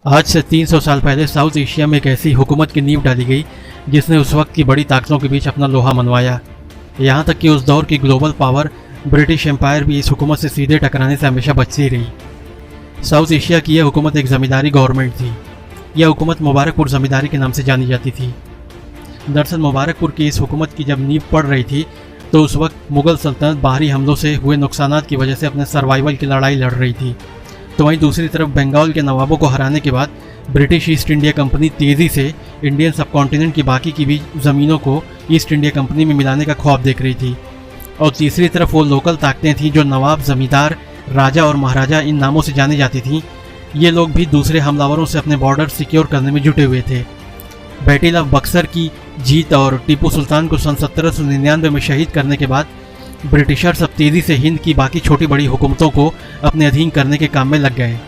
आज से 300 साल पहले साउथ एशिया में एक ऐसी हुकूमत की नींव डाली गई जिसने उस वक्त की बड़ी ताकतों के बीच अपना लोहा मनवाया। यहाँ तक कि उस दौर की ग्लोबल पावर ब्रिटिश एम्पायर भी इस हुकूमत से सीधे टकराने से हमेशा बचती रही। साउथ एशिया की यह हुकूमत एक ज़मींदारी गवर्नमेंट थी। यह हुकूमत मुबारकपुर ज़मींदारी के नाम से जानी जाती थी। दरअसल मुबारकपुर की इस हुकूमत की जब नींव पड़ रही थी तो उस वक्त मुग़ल सल्तनत बाहरी हमलों से हुए नुकसानात की वजह से अपने सर्वाइवल की लड़ाई लड़ रही थी। तो वहीं दूसरी तरफ बंगाल के नवाबों को हराने के बाद ब्रिटिश ईस्ट इंडिया कंपनी तेज़ी से इंडियन सब कॉन्टिनेंट की बाकी की भी ज़मीनों को ईस्ट इंडिया कंपनी में मिलाने का ख्वाब देख रही थी। और तीसरी तरफ वो लोकल ताकतें थीं जो नवाब, ज़मींदार, राजा और महाराजा इन नामों से जानी जाती थीं। ये लोग भी दूसरे हमलावरों से अपने बॉर्डर सिक्योर करने में जुटे हुए थे। बैटल ऑफ बक्सर की जीत और टीपू सुल्तान को सन 1799 में शहीद करने के बाद ब्रिटिशर्स अब तेज़ी से हिंद की बाकी छोटी बड़ी हुकूमतों को अपने अधीन करने के काम में लग गए।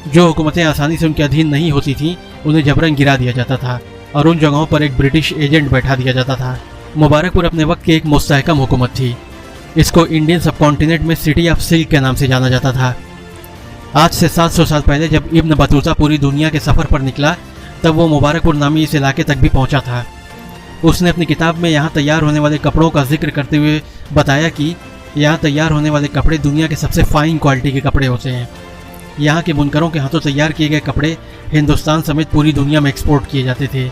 जो हुकूमतें आसानी से उनके अधीन नहीं होती थीं उन्हें जबरन गिरा दिया जाता था और उन जगहों पर एक ब्रिटिश एजेंट बैठा दिया जाता था। मुबारकपुर अपने वक्त की एक मुस्तहकम हुकूमत थी। इसको इंडियन सब कॉन्टिनेंट में सिटी ऑफ सिल्क के नाम से जाना जाता था। आज से 700 साल पहले जब इब्न बतूता पूरी दुनिया के सफ़र पर निकला तब वो मुबारकपुर नामी इस इलाके तक भी पहुंचा था। उसने अपनी किताब में यहाँ तैयार होने वाले कपड़ों का जिक्र करते हुए बताया कि यहाँ तैयार होने वाले कपड़े दुनिया के सबसे फाइन क्वालिटी के कपड़े होते हैं। यहाँ के बुनकरों के हाथों तैयार किए गए कपड़े हिंदुस्तान समेत पूरी दुनिया में एक्सपोर्ट किए जाते थे।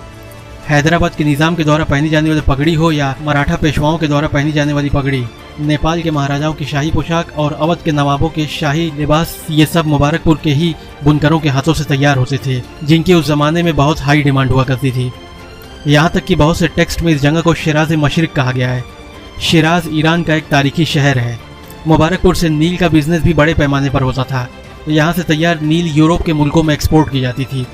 हैदराबाद के निज़ाम के द्वारा पहनी जाने वाली पगड़ी हो या मराठा पेशवाओं के द्वारा पहनी जाने वाली पगड़ी, नेपाल के महाराजाओं की शाही पोशाक और अवध के नवाबों के शाही लिबास, ये सब मुबारकपुर के ही बुनकरों के हाथों से तैयार होते थे, जिनकी उस ज़माने में बहुत हाई डिमांड हुआ करती थी। यहाँ तक कि बहुत से टेक्स्ट में इस जगह को शिराज मशरिक कहा गया है। शिराज ईरान का एक तारीखी शहर है। मुबारकपुर से नील का बिजनेस भी बड़े पैमाने पर होता था। यहाँ से तैयार नील यूरोप के मुल्कों में एक्सपोर्ट की जाती थी।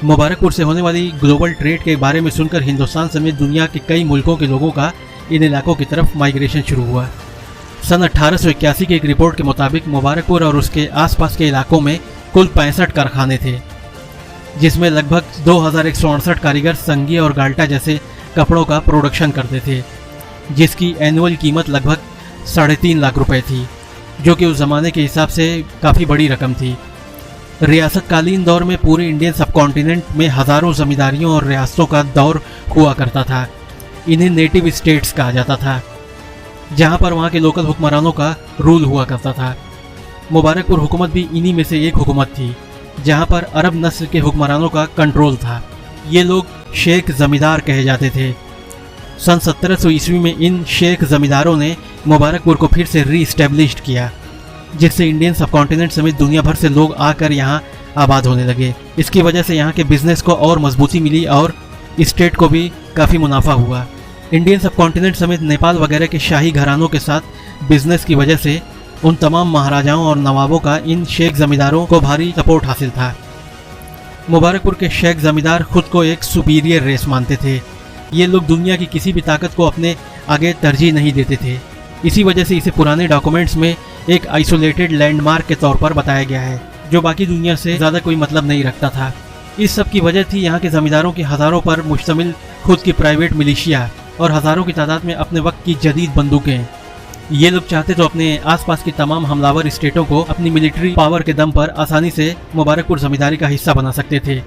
मुबारकपुर से होने वाली ग्लोबल ट्रेड के बारे में सुनकर हिंदुस्तान समेत दुनिया के कई मुल्कों के लोगों का इन इलाकों की तरफ माइग्रेशन शुरू हुआ। सन 1881 की एक रिपोर्ट के मुताबिक मुबारकपुर और उसके आसपास के इलाकों में कुल 65 कारखाने थे, जिसमें लगभग 2168 कारीगर संगी और गाल्टा जैसे कपड़ों का प्रोडक्शन करते थे, जिसकी एनुअल कीमत लगभग 3.5 लाख रुपए थी, जो कि उस ज़माने के हिसाब से काफ़ी बड़ी रकम थी। रियासतकालीन दौर में पूरे इंडियन सब कॉन्टिनेंट में हज़ारों ज़मींदारियों और रियासतों का दौर हुआ करता था। इन्हें नेटिव स्टेट्स कहा जाता था, जहाँ पर वहाँ के लोकल हुक्मरानों का रूल हुआ करता था। मुबारकपुर हुकूमत भी इन्हीं में से एक हुकूमत थी, जहाँ पर अरब नस्ल के हुक्मरानों का कंट्रोल था। ये लोग शेख ज़मींदार कहे जाते थे। सन 1700 ईस्वी में इन शेख ज़मींदारों ने मुबारकपुर को फिर से रीस्टैब्लिश्ड किया, जिससे इंडियन सब कॉन्टिनेंट समेत दुनिया भर से लोग आकर यहाँ आबाद होने लगे। इसकी वजह से यहाँ के बिजनेस को और मजबूती मिली और स्टेट को भी काफ़ी मुनाफा हुआ। इंडियन सब कॉन्टिनेंट समेत नेपाल वगैरह के शाही घरानों के साथ बिजनेस की वजह से उन तमाम महाराजाओं और नवाबों का इन शेख ज़मींदारों को भारी सपोर्ट हासिल था। मुबारकपुर के शेख ज़मींदार खुद को एक सुपीरियर रेस मानते थे। ये लोग दुनिया की किसी भी ताकत को अपने आगे तरजीह नहीं देते थे। इसी वजह से इसे पुराने डॉक्यूमेंट्स में एक आइसोलेटेड लैंडमार्क के तौर पर बताया गया है, जो बाकी दुनिया से ज़्यादा कोई मतलब नहीं रखता था। इस सब की वजह थी यहाँ के ज़मींदारों की हज़ारों पर मुश्तमिल खुद की प्राइवेट मिलिशिया और हज़ारों की तादाद में अपने वक्त की जदीद बंदूकें। ये लोग चाहते तो अपने आसपास की तमाम हमलावर स्टेटों को अपनी मिलिट्री पावर के दम पर आसानी से मुबारकपुर ज़मींदारी का हिस्सा बना सकते थे,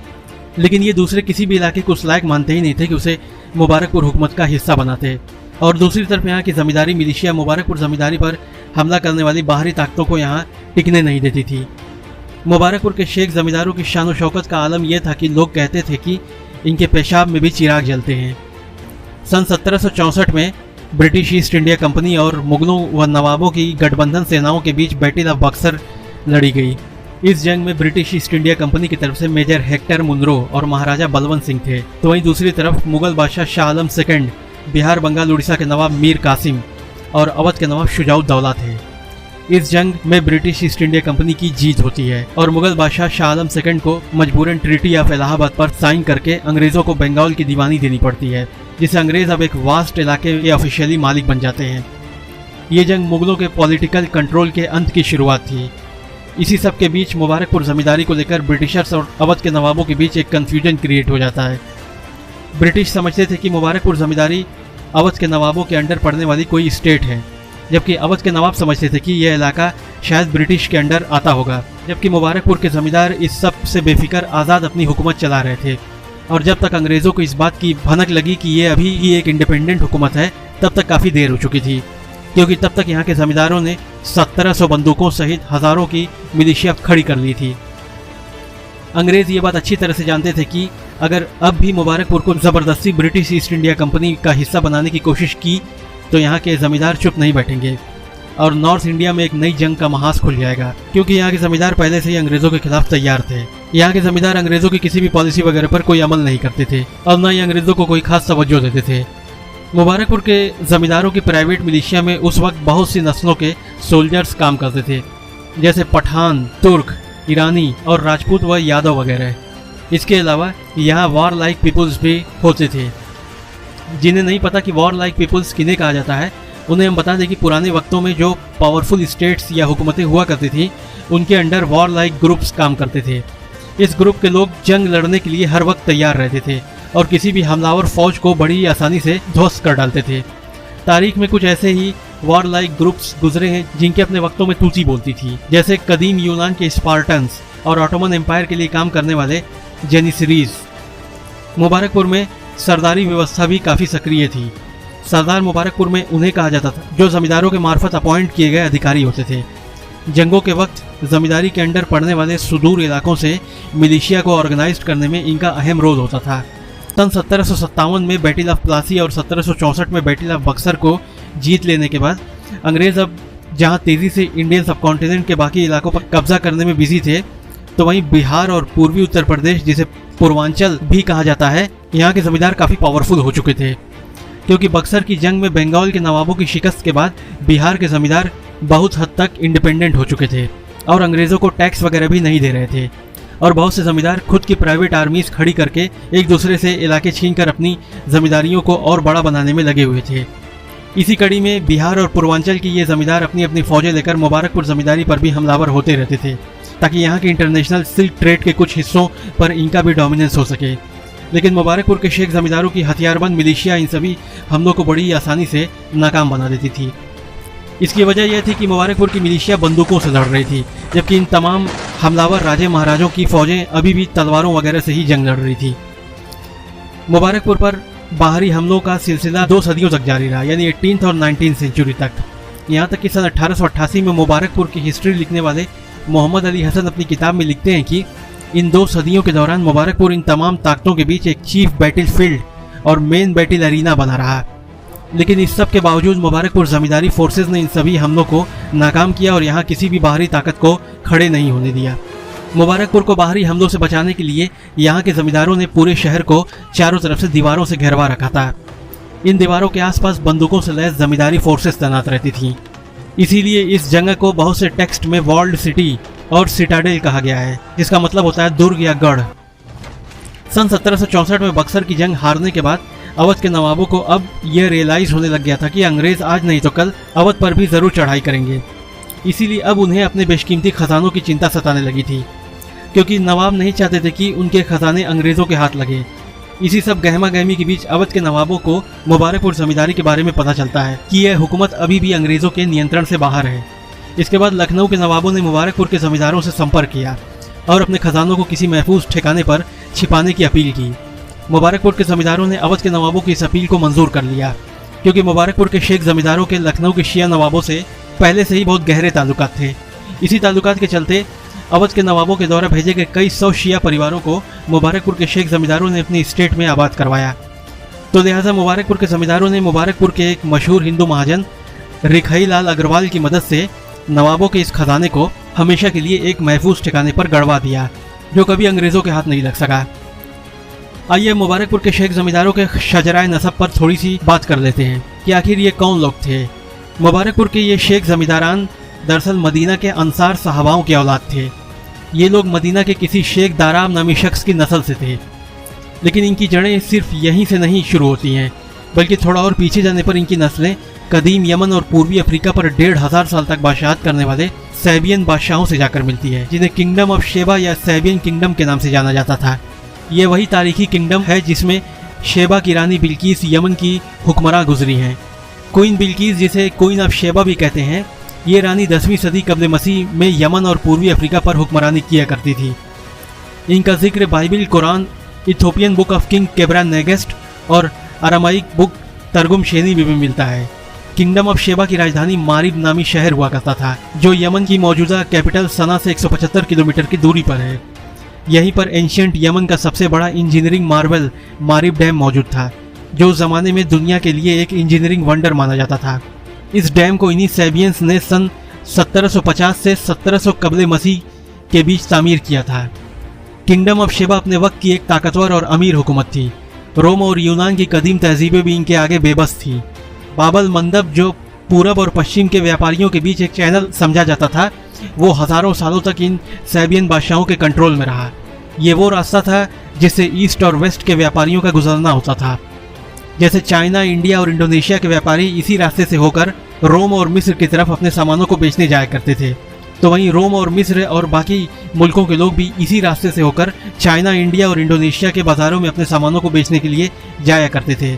लेकिन ये दूसरे किसी भी इलाके को उस लायक मानते ही नहीं थे कि उसे मुबारकपुर हुकूमत का हिस्सा बनाते। और दूसरी तरफ यहाँ की ज़मींदारी मिलिशिया मुबारकपुर ज़मींदारी पर हमला करने वाली बाहरी ताकतों को यहाँ टिकने नहीं देती थी। मुबारकपुर के शेख ज़मींदारों की शान व शौकत का आलम यह था कि लोग कहते थे कि इनके पेशाब में भी चिराग जलते हैं। सन 1764 में ब्रिटिश ईस्ट इंडिया कंपनी और मुगलों व नवाबों की गठबंधन सेनाओं के बीच बैटल ऑफ बक्सर लड़ी गई। इस जंग में ब्रिटिश ईस्ट इंडिया कंपनी की तरफ से मेजर हेक्टर मुनरो और महाराजा बलवंत सिंह थे, तो वहीं दूसरी तरफ मुगल बादशाह शाह आलम सेकंड, बिहार, बंगाल, उड़ीसा के नवाब मीर कासिम और अवध के नवाब शुजाउद्दौला थे। इस जंग में ब्रिटिश ईस्ट इंडिया कंपनी की जीत होती है और मुगल बादशाह शाह आलम सेकंड को मजबूरन ट्रीटी ऑफ इलाहाबाद पर साइन करके अंग्रेजों को बंगाल की दीवानी देनी पड़ती है, जिससे अंग्रेज अब एक वास्ट इलाके के ऑफिशियली मालिक बन जाते हैं। ये जंग मुगलों के पॉलिटिकल कंट्रोल के अंत की शुरुआत थी। इसी सब के बीच मुबारकपुर ज़मींदारी को लेकर ब्रिटिशर्स और अवध के नवाबों के बीच एक कन्फ्यूजन क्रिएट हो जाता है। ब्रिटिश समझते थे कि मुबारकपुर ज़मींदारी अवध के नवाबों के अंडर पड़ने वाली कोई स्टेट है, जबकि अवध के नवाब समझते थे कि यह इलाका शायद ब्रिटिश के अंडर आता होगा, जबकि मुबारकपुर के जमींदार इस सब से बेफिक्र आज़ाद अपनी हुकूमत चला रहे थे। और जब तक अंग्रेज़ों को इस बात की भनक लगी कि ये अभी ही एक इंडिपेंडेंट हुकूमत है, तब तक काफ़ी देर हो चुकी थी, क्योंकि तब तक यहाँ के जमींदारों ने 1700 बंदूकों सहित हज़ारों की मिलिशिया खड़ी कर ली थी। अंग्रेज़ ये बात अच्छी तरह से जानते थे कि अगर अब भी मुबारकपुर को ज़बरदस्ती ब्रिटिश ईस्ट इंडिया कंपनी का हिस्सा बनाने की कोशिश की तो यहाँ के ज़मींदार चुप नहीं बैठेंगे और नॉर्थ इंडिया में एक नई जंग का महास खुल जाएगा, क्योंकि यहाँ के ज़मींदार पहले से ही अंग्रेज़ों के खिलाफ तैयार थे। यहाँ के ज़मींदार अंग्रेज़ों की किसी भी पॉलिसी वगैरह पर कोई अमल नहीं करते थे और न ही अंग्रेज़ों को कोई खास तवज्जो देते थे। मुबारकपुर के ज़मींदारों की प्राइवेट मिलिशिया में उस वक्त बहुत सी नस्लों के सोल्जर्स काम करते थे, जैसे पठान, तुर्क, ईरानी और राजपूत व यादव वगैरह। इसके अलावा यहाँ वॉर लाइक पीपुल्स भी होते थे। जिन्हें नहीं पता कि वॉर लाइक पीपुल्स किन्हें कहा जाता है, उन्हें हम बता दें कि पुराने वक्तों में जो पावरफुल स्टेट्स या हुकूमतें हुआ करती थी, उनके अंडर वॉर लाइक ग्रुप्स काम करते थे। इस ग्रुप के लोग जंग लड़ने के लिए हर वक्त तैयार रहते थे और किसी भी हमलावर फौज को बड़ी आसानी से ध्वस्त कर डालते थे। तारीख में कुछ ऐसे ही वॉर लाइक ग्रुप्स गुजरे हैं जिनके अपने वक्तों में तूती बोलती थी, जैसे कदीम यूनान के स्पार्टन्स और ऑटोमन एम्पायर के लिए काम करने वाले जेनिसरीज। मुबारकपुर में सरदारी व्यवस्था भी काफ़ी सक्रिय थी। सरदार मुबारकपुर में उन्हें कहा जाता था जो जमींदारों के मार्फत अपॉइंट किए गए अधिकारी होते थे। जंगों के वक्त जमींदारी के अंडर पड़ने वाले सुदूर इलाकों से मिलिशिया को ऑर्गेनाइज करने में इनका अहम रोल होता था। सन 1757 में बैटल ऑफ प्लासी और 1764 में बैटल ऑफ बक्सर को जीत लेने के बाद अंग्रेज़ अब जहां तेज़ी से इंडियन सबकॉन्टिनेंट के बाकी इलाकों पर कब्जा करने में बिजी थे, तो वहीं बिहार और पूर्वी उत्तर प्रदेश, जिसे पूर्वांचल भी कहा जाता है, यहाँ के जमींदार काफ़ी पावरफुल हो चुके थे, क्योंकि बक्सर की जंग में बंगाल के नवाबों की शिकस्त के बाद बिहार के जमींदार बहुत हद तक इंडिपेंडेंट हो चुके थे और अंग्रेज़ों को टैक्स वगैरह भी नहीं दे रहे थे। और बहुत से जमींदार खुद की प्राइवेट आर्मीज खड़ी करके एक दूसरे से इलाके छीनकर अपनी जमींदारियों को और बड़ा बनाने में लगे हुए थे। इसी कड़ी में बिहार और पूर्वांचल के ये जमींदार अपनी अपनी फौजें लेकर मुबारकपुर जमींदारी पर भी हमलावर होते रहते थे, ताकि यहाँ के इंटरनेशनल सिल्क ट्रेड के कुछ हिस्सों पर इनका भी डोमिनेंस हो सके। लेकिन मुबारकपुर के शेख जमींदारों की हथियारबंद मिलिशिया इन सभी हमलों को बड़ी आसानी से नाकाम बना देती थी। इसकी वजह यह थी कि मुबारकपुर की मिलिशिया बंदूकों से लड़ रही थी, जबकि इन तमाम हमलावर राजे महाराजों की फौजें अभी भी तलवारों वगैरह से ही जंग लड़ रही थी। मुबारकपुर पर बाहरी हमलों का सिलसिला 2 सदियों तक जारी रहा, यानी 18th और 19th सेंचुरी तक। यहाँ तक कि सन 1888 में मुबारकपुर की हिस्ट्री लिखने वाले मोहम्मद अली हसन अपनी किताब में लिखते हैं कि इन 2 सदियों के दौरान मुबारकपुर इन तमाम ताकतों के बीच एक चीफ बैटल फील्ड और मेन बैटल अरीना बना रहा। लेकिन इस सब के बावजूद मुबारकपुर जमींदारी फोर्सेस ने इन सभी हमलों को नाकाम किया और यहाँ किसी भी बाहरी ताकत को खड़े नहीं होने दिया। मुबारकपुर को बाहरी हमलों से बचाने के लिए यहाँ के जमींदारों ने पूरे शहर को चारों तरफ से दीवारों से घेरवा रखा था। इन दीवारों के आसपास बंदूकों से लैस जमींदारी फोर्सेस तैनात रहती थीं। इसीलिए इस जगह को बहुत से टेक्स्ट में वॉल्ड सिटी और सिटाडेल कहा गया है, जिसका मतलब होता है दुर्ग या गढ़। सन 1764 में बक्सर की जंग हारने के बाद अवध के नवाबों को अब यह रियलाइज होने लग गया था कि अंग्रेज आज नहीं तो कल अवध पर भी जरूर चढ़ाई करेंगे। इसीलिए अब उन्हें अपने बेशकीमती खजानों की चिंता सताने लगी थी, क्योंकि नवाब नहीं चाहते थे कि उनके खजाने अंग्रेजों के हाथ लगे। इसी सब गहमा गहमी के बीच अवध के नवाबों को मुबारकपुर जमींदारी के बारे में पता चलता है कि यह हुकूमत अभी भी अंग्रेजों के नियंत्रण से बाहर है। इसके बाद लखनऊ के नवाबों ने मुबारकपुर के जमींदारों से संपर्क किया और अपने खजानों को किसी महफूज ठिकाने पर छिपाने की अपील की। मुबारकपुर के जमींदारों ने अवध के नवाबों की इस अपील को मंजूर कर लिया, क्योंकि मुबारकपुर के शेख जमींदारों के लखनऊ के शिया नवाबों से पहले से ही बहुत गहरे ताल्लुकात थे। इसी ताल्लुकात के चलते अवध के नवाबों के द्वारा भेजे गए कई 100 शिया परिवारों को मुबारकपुर के शेख जमींदारों ने अपनी स्टेट में आबाद करवाया। तो लिहाजा मुबारकपुर के जमींदारों ने मुबारकपुर के एक मशहूर हिंदू महाजन रिखई लाल अग्रवाल की मदद से नवाबों के इस खजाने को हमेशा के लिए एक महफूज ठिकाने पर गड़वा दिया, जो कभी अंग्रेजों के हाथ नहीं लग सका। आइए मुबारकपुर के शेख जमींदारों के शजराए नसब पर थोड़ी सी बात कर लेते हैं कि आखिर ये कौन लोग थे। मुबारकपुर के ये शेख जमींदारान दरअसल मदीना के अंसार सहाबाओं की औलाद थे। ये लोग मदीना के किसी शेख दाराम नामी शख्स की नस्ल से थे, लेकिन इनकी जड़ें सिर्फ यहीं से नहीं शुरू होती हैं, बल्कि थोड़ा और पीछे जाने पर इनकी नस्लें कदीम यमन और पूर्वी अफ्रीका पर 1500 साल तक बादशाहत करने वाले सैबियन बादशाहों से जाकर मिलती है, जिन्हें किंगडम ऑफ शेबा या सैबियन किंगडम के नाम से जाना जाता था। ये वही तारीखी किंगडम है जिसमें शेबा की रानी बिल्किस यमन की हुक्मरां गुजरी हैं। क्वीन बिल्किस, जिसे क्वीन ऑफ शेबा भी कहते हैं, ये रानी 10वीं सदी कब्ल मसीह में यमन और पूर्वी अफ्रीका पर हुक्मरानी किया करती थी। इनका जिक्र Bible, Quran, Ethiopian book of king Kebra Nagast और अरामाइक बुक तर्गुम शेनी में भी मिलता है। किंगडम ऑफ शेबा की राजधानी मारिब नामी शहर हुआ करता था, जो यमन की मौजूदा कैपिटल सना से 175 किलोमीटर की दूरी पर है। यहीं पर एंशियंट यमन का सबसे बड़ा इंजीनियरिंग मार्वल मारिब डैम मौजूद था, जो उस जमाने में दुनिया के लिए एक इंजीनियरिंग वंडर माना जाता था। इस डैम को इन्हीं सैबियंस ने सन 1750 से 1700 कब्ल मसीह के बीच तामीर किया था। किंगडम ऑफ शेबा अपने वक्त की एक ताकतवर और अमीर हुकूमत थी। रोम और यूनान की कदीम तहजीबें भी इनके आगे बेबस थी। बाबल मंदब, जो पूरब और पश्चिम के व्यापारियों के बीच एक चैनल समझा जाता था, वो हज़ारों सालों तक इन सैबियन बादशाहों के कंट्रोल में रहा। ये वो रास्ता था जिससे ईस्ट और वेस्ट के व्यापारियों का गुजरना होता था। जैसे चाइना, इंडिया और इंडोनेशिया के व्यापारी इसी रास्ते से होकर रोम और मिस्र की तरफ अपने सामानों को बेचने जाया करते थे, तो वहीं रोम और मिस्र और बाकी मुल्कों के लोग भी इसी रास्ते से होकर चाइना, इंडिया और इंडोनेशिया के बाज़ारों में अपने सामानों को बेचने के लिए जाया करते थे।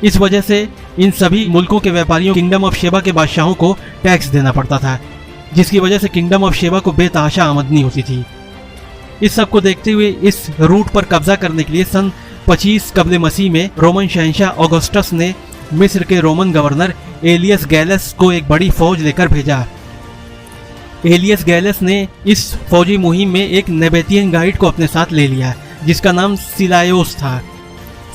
इस वजह से इन सभी मुल्कों के व्यापारियों किंगडम ऑफ शेबा के बादशाहों को टैक्स देना पड़ता था, जिसकी वजह से किंगडम ऑफ शेबा को बेतहाशा आमदनी होती थी। इस सब को देखते हुए इस रूट पर कब्जा करने के लिए सन 25 कब्ल मसीह में रोमन शहंशाह ऑगस्टस ने मिस्र के रोमन गवर्नर एलियस गैलस को एक बड़ी फौज लेकर भेजा। एलियस गैलस ने इस फौजी मुहिम में एक नेबेतियन गाइड को अपने साथ ले लिया, जिसका नाम सिलायोस था।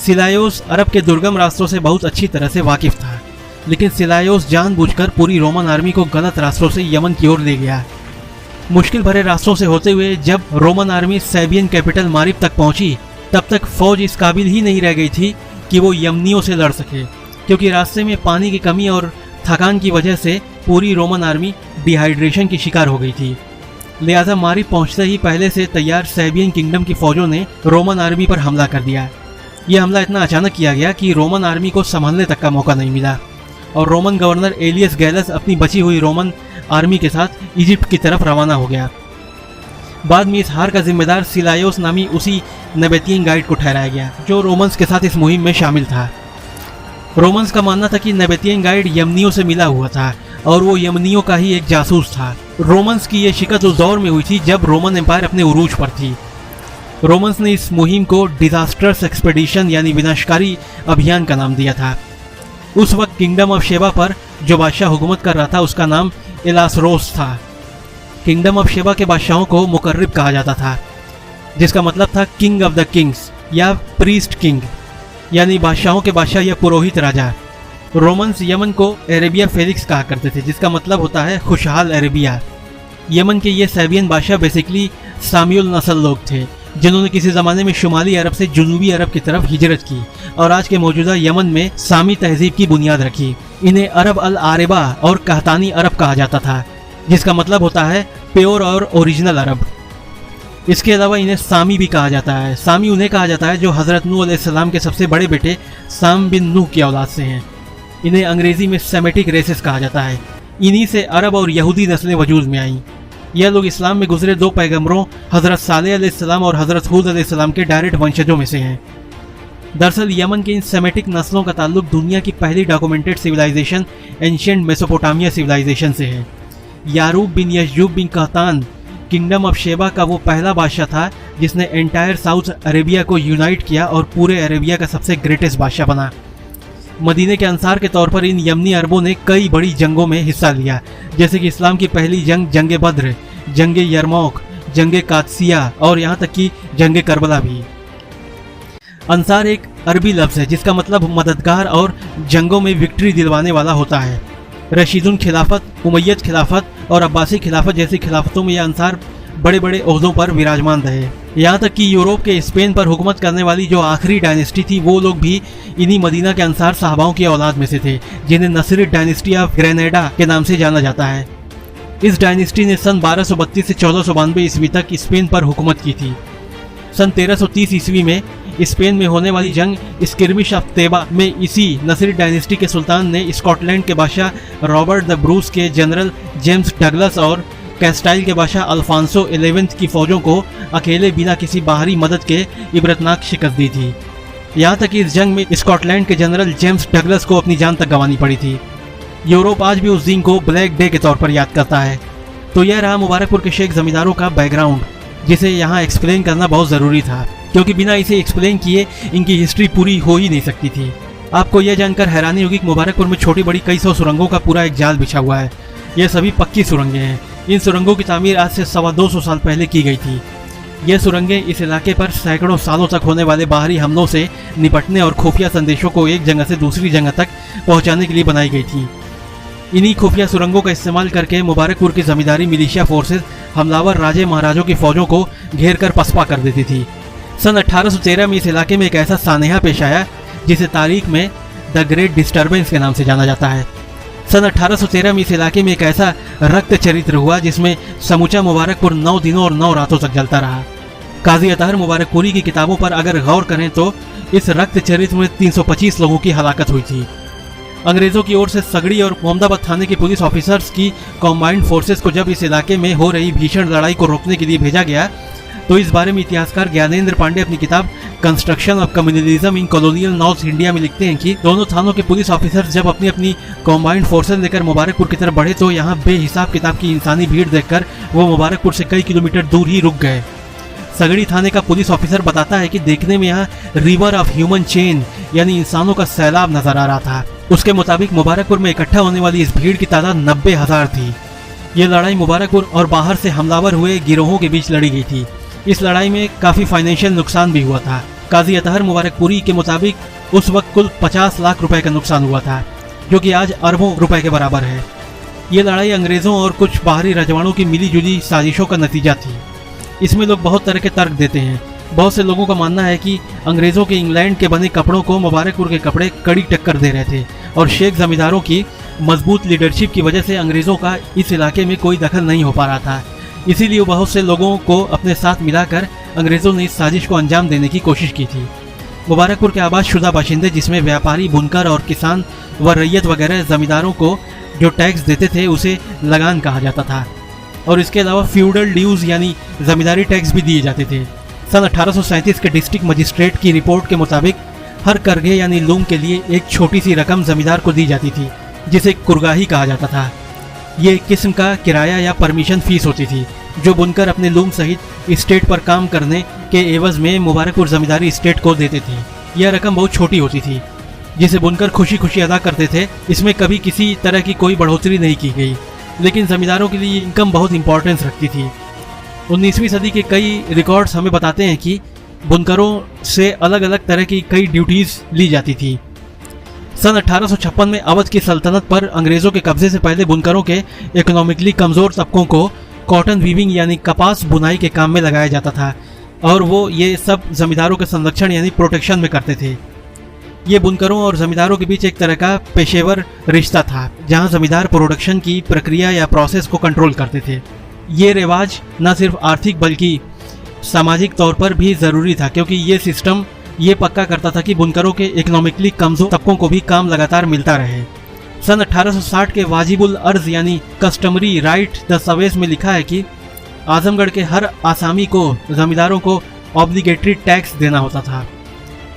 सिलायोस अरब के दुर्गम रास्तों से बहुत अच्छी तरह से वाकिफ था, लेकिन सिलायोस जानबूझकर पूरी रोमन आर्मी को गलत रास्तों से यमन की ओर ले गया। मुश्किल भरे रास्तों से होते हुए जब रोमन आर्मी सैबियन कैपिटल मारिब तक पहुंची, तब तक फौज इस काबिल ही नहीं रह गई थी कि वो यमनियों से लड़ सके, क्योंकि रास्ते में पानी की कमी और थकान की वजह से पूरी रोमन आर्मी डिहाइड्रेशन की शिकार हो गई थी। लिहाजा मारिब पहुंचते ही पहले से तैयार सैबियन किंगडम की फौजों ने रोमन आर्मी पर हमला कर दिया। यह हमला इतना अचानक किया गया कि रोमन आर्मी को संभलने तक का मौका नहीं मिला, और रोमन गवर्नर एलियस गैलस अपनी बची हुई रोमन आर्मी के साथ इजिप्ट की तरफ रवाना हो गया। बाद में इस हार का जिम्मेदार सिलायोस नामी उसी नेबेतियन गाइड को ठहराया गया, जो रोमन्स के साथ इस मुहिम में शामिल था। रोमन्स का मानना था कि नेबेतियन गाइड यमनियों से मिला हुआ था और वो यमनियों का ही एक जासूस था। रोमन्स की ये शिकस्त उस दौर में हुई थी जब रोमन एम्पायर अपने उरूज पर थी। रोमन्स ने इस मुहिम को डिजास्टर्स एक्सपेडिशन यानी विनाशकारी अभियान का नाम दिया था। उस वक्त किंगडम ऑफ शेबा पर जो बादशाह हुकूमत कर रहा था उसका नाम एलासरोस था। किंगडम ऑफ शेबा के बादशाहों को मुकर्रिब कहा जाता था, जिसका मतलब था किंग ऑफ द किंग्स या प्रीस्ट किंग, यानी बादशाहों के बादशाह या पुरोहित राजा। रोमन्स यमन को अरेबिया फेलिक्स कहा करते थे, जिसका मतलब होता है खुशहाल अरेबिया। यमन के ये सैबियन बादशाह बेसिकली साम्युल नस्ल लोग थे, जिन्होंने किसी ज़माने में शुमाली अरब से जुनूबी अरब की तरफ हिजरत की और आज के मौजूदा यमन में सामी तहजीब की बुनियाद रखी। इन्हें अरब अल आरेबा और कहतानी अरब कहा जाता था, जिसका मतलब होता है प्योर और ओरिजिनल अरब। इसके अलावा इन्हें सामी भी कहा जाता है। सामी उन्हें कहा जाता है जो हज़रत नूह अलैहिस्सलाम के सबसे बड़े बेटे साम बिन नूह की औलाद से हैं। इन्हें अंग्रेज़ी में सेमेटिक रेसेस कहा जाता है। इन्हीं से अरब और यहूदी नस्लें वजूद में आईं। यह लोग इस्लाम में गुजरे दो पैगम्बरों हज़रत सालेह अलैहिस्सलाम और हज़रत हूद अलैहिस्सलाम के डायरेक्ट वंशजों में से हैं। दरअसल यमन की इन सेमेटिक नस्लों का ताल्लुक दुनिया की पहली documented civilisation ancient Mesopotamia civilisation से है। Yarub bin Yashjub bin Qahtan kingdom of Sheba का वो पहला बादशाह था जिसने एंटायर साउथ अरेबिया को यूनाइट किया और पूरे अरेबिया का सबसे ग्रेटेस्ट बादशाह बना। मदीने के अंसार के तौर पर इन यमनी अरबों ने कई बड़ी जंगों में हिस्सा लिया, जैसे कि इस्लाम की पहली जंग जंग बद्र, जंग यरमौक, जंग कादसिया और यहाँ तक कि जंग करबला भी। अंसार एक अरबी लफ्ज़ है जिसका मतलब मददगार और जंगों में विक्ट्री दिलवाने वाला होता है। रशीदुन खिलाफत, उमैयद खिलाफत और अब्बासी खिलाफत जैसी खिलाफतों में यह अंसार बड़े बड़े ओहदों पर विराजमान रहे। यहाँ तक कि यूरोप के स्पेन पर हुकूमत करने वाली जो आखिरी डायनेस्टी थी वो लोग भी इन्हीं मदीना के अंसार साहबाओं की औलाद में से थे, जिन्हें नसरिड डायनेस्टी ऑफ ग्रेनेडा के नाम से जाना जाता है। इस डायनेस्टी ने सन 1232 से 1492 ईस्वी तक स्पेन पर हुकूमत की थी। सन 1330 ईस्वी में स्पेन में होने वाली जंग स्किर्मिश ऑफ तेबा में इसी नसरिड डायनेस्टी के सुल्तान ने स्कॉटलैंड के बादशाह रॉबर्ट द ब्रूस के जनरल जेम्स डगलस और कैस्टाइल के बादशाह अल्फांसो 11 की फौजों को अकेले बिना किसी बाहरी मदद के इबरतनाक शिकस्त दी थी। यहाँ तक कि इस जंग में स्कॉटलैंड के जनरल जेम्स डगलस को अपनी जान तक गंवानी पड़ी थी। यूरोप आज भी उस दिन को ब्लैक डे के तौर पर याद करता है। तो यह रहा मुबारकपुर के शेख जमींदारों का बैकग्राउंड, जिसे यहाँ एक्सप्लेन करना बहुत ज़रूरी था, क्योंकि बिना इसे एक्सप्लेन किए इनकी हिस्ट्री पूरी हो ही नहीं सकती थी। आपको यह जानकर हैरानी होगी कि मुबारकपुर में छोटी बड़ी कई सौ सुरंगों का पूरा एक जाल बिछा हुआ है। यह सभी पक्की सुरंगें हैं। इन सुरंगों की तामीर आज से 225 साल पहले की गई थी। ये सुरंगें इस इलाके पर सैकड़ों सालों तक होने वाले बाहरी हमलों से निपटने और खुफिया संदेशों को एक जगह से दूसरी जगह तक पहुंचाने के लिए बनाई गई थी। इन्हीं खुफिया सुरंगों का इस्तेमाल करके मुबारकपुर की जमींदारी मिलिशिया फोर्सेस हमलावर राजे महाराजों की फौजों को घेर कर पसपा कर देती थी। सन 1813 में इस इलाके में एक ऐसा सानेहा पेश आया जिसे तारीख में द ग्रेट डिस्टर्बेंस के नाम से जाना जाता है। सन 1813 में इस इलाके में एक ऐसा रक्त चरित्र हुआ जिसमें समूचा मुबारकपुर 9 दिनों और 9 रातों तक जलता रहा। काजी अतहर मुबारकपुरी की किताबों पर अगर गौर करें तो इस रक्त चरित्र में 325 लोगों की हलाकत हुई थी। अंग्रेजों की ओर से सगड़ी और मोहम्मदाबाद थाने के पुलिस ऑफिसर्स की कॉम्बाइंड फोर्सेस को जब इस इलाके में हो रही भीषण लड़ाई को रोकने के लिए भेजा गया, तो इस बारे में इतिहासकार ज्ञानेंद्र पांडे अपनी किताब construction of communalism in colonial north India में लिखते हैं कि दोनों थानों के पुलिस ऑफिसर्स जब अपनी अपनी कॉम्बाइंड फोर्सेस लेकर मुबारकपुर की तरफ बढ़े तो यहाँ बेहिसाब किताब की इंसानी भीड़ देखकर वो मुबारकपुर से कई किलोमीटर दूर ही रुक गए। सगड़ी थाने का पुलिस ऑफिसर बताता है कि देखने में यहाँ रिवर ऑफ ह्यूमन चेन यानी इंसानों का सैलाब नजर आ रहा था। उसके मुताबिक मुबारकपुर में इकट्ठा होने वाली इस भीड़ की तादाद 90,000 थी। ये लड़ाई मुबारकपुर और बाहर से हमलावर हुए गिरोहों के बीच लड़ी गई थी। इस लड़ाई में काफी फाइनेंशियल नुकसान भी हुआ था। काजी अतहर मुबारकपुरी के मुताबिक उस वक्त कुल 50 लाख रुपए का नुकसान हुआ था, जो कि आज अरबों रुपए के बराबर है। ये लड़ाई अंग्रेजों और कुछ बाहरी रजवाड़ों की मिलीजुली साजिशों का नतीजा थी। इसमें लोग बहुत तरह के तर्क देते हैं। बहुत से लोगों का मानना है कि अंग्रेजों के इंग्लैंड के बने कपड़ों को मुबारकपुर के कपड़े कड़ी टक्कर दे रहे थे और शेख जमींदारों की मजबूत लीडरशिप की वजह से अंग्रेजों का इस इलाके में कोई दखल नहीं हो पा रहा था। इसीलिए बहुत से लोगों को अपने साथ मिलाकर अंग्रेजों ने इस साजिश को अंजाम देने की कोशिश की थी। मुबारकपुर के आबादशुदा बाशिंदे, जिसमें व्यापारी, बुनकर और किसान व रैयत वगैरह जमींदारों को जो टैक्स देते थे उसे लगान कहा जाता था, और इसके अलावा फ्यूडल ड्यूज यानी जमींदारी टैक्स भी दिए जाते थे। सन 1837 के डिस्ट्रिक्ट मजिस्ट्रेट की रिपोर्ट के मुताबिक हर करघे यानी लूम के लिए एक छोटी सी रकम जमींदार को दी जाती थी, जिसे कुरगाही कहा जाता था। ये एक किस्म का किराया या परमिशन फीस होती थी जो बुनकर अपने लूम सहित स्टेट पर काम करने के एवज में मुबारकपुर जमींदारी स्टेट को देते थे। यह रकम बहुत छोटी होती थी जिसे बुनकर खुशी खुशी अदा करते थे। इसमें कभी किसी तरह की कोई बढ़ोतरी नहीं की गई, लेकिन जमींदारों के लिए इनकम बहुत इंपॉर्टेंस रखती थी। 19वीं सदी के कई रिकॉर्ड्स हमें बताते हैं कि बुनकरों से अलग अलग तरह की कई ड्यूटीज ली जाती थी। सन 1856 में अवध की सल्तनत पर अंग्रेजों के कब्जे से पहले बुनकरों के इकोनॉमिकली कमजोर तबकों को कॉटन वीविंग यानी कपास बुनाई के काम में लगाया जाता था, और वो ये सब जमींदारों के संरक्षण यानी प्रोटेक्शन में करते थे। ये बुनकरों और जमींदारों के बीच एक तरह का पेशेवर रिश्ता था, जहां जमींदार प्रोडक्शन की प्रक्रिया या प्रोसेस को कंट्रोल करते थे। ये रिवाज न सिर्फ आर्थिक बल्कि सामाजिक तौर पर भी ज़रूरी था, क्योंकि ये सिस्टम ये पक्का करता था कि बुनकरों के इकोनॉमिकली कमजोर तबकों को भी काम लगातार मिलता रहे। सन 1860 के वाजिबुल अर्ज यानी कस्टमरी राइट द सवेस में लिखा है कि आजमगढ़ के हर आसामी को जमींदारों को ऑब्लिगेटरी टैक्स देना होता था।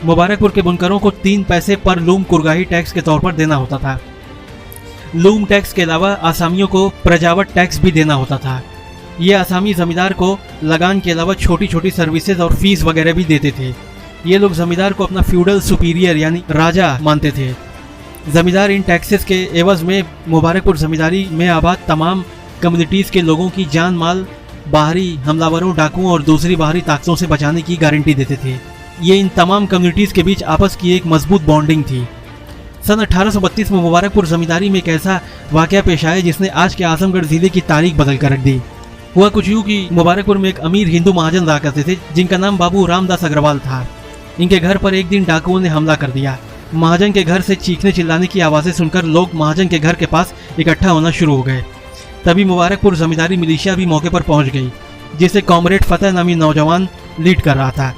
मुबारकपुर के बुनकरों को 3 पैसे पर लूम कुरगाही टैक्स के तौर पर देना होता था। लूम टैक्स के अलावा आसामियों को प्रजावट टैक्स भी देना होता था। ये आसामी जमींदार को लगान के अलावा छोटी छोटी सर्विसेज और फीस वगैरह भी देते थे। ये लोग जमींदार को अपना फ्यूडल सुपीरियर यानी राजा मानते थे। जमींदार इन टैक्सेस के एवज में मुबारकपुर जमींदारी में आबाद तमाम कम्युनिटीज़ के लोगों की जान माल बाहरी हमलावरों, डाकुओं और दूसरी बाहरी ताकतों से बचाने की गारंटी देते थे। ये इन तमाम कम्युनिटीज़ के बीच आपस की एक मजबूत बॉन्डिंग थी। सन 1832 में मुबारकपुर जमींदारी में एक ऐसा वाकया पेश आया जिसने आज के आजमगढ़ जिले की तारीख बदल कर रख दी। हुआ कुछ यूँ कि मुबारकपुर में एक अमीर हिंदू महाजन रहा करते थे जिनका नाम बाबू रामदास अग्रवाल था। इनके घर पर एक दिन डाकुओं ने हमला कर दिया। महाजन के घर से चीखने चिल्लाने की आवाज़ें सुनकर लोग महाजन के घर के पास इकट्ठा होना शुरू हो गए। तभी मुबारकपुर जमींदारी मिलिशिया भी मौके पर पहुंच गई, जिसे कॉमरेड फतेह नामी नौजवान लीड कर रहा था।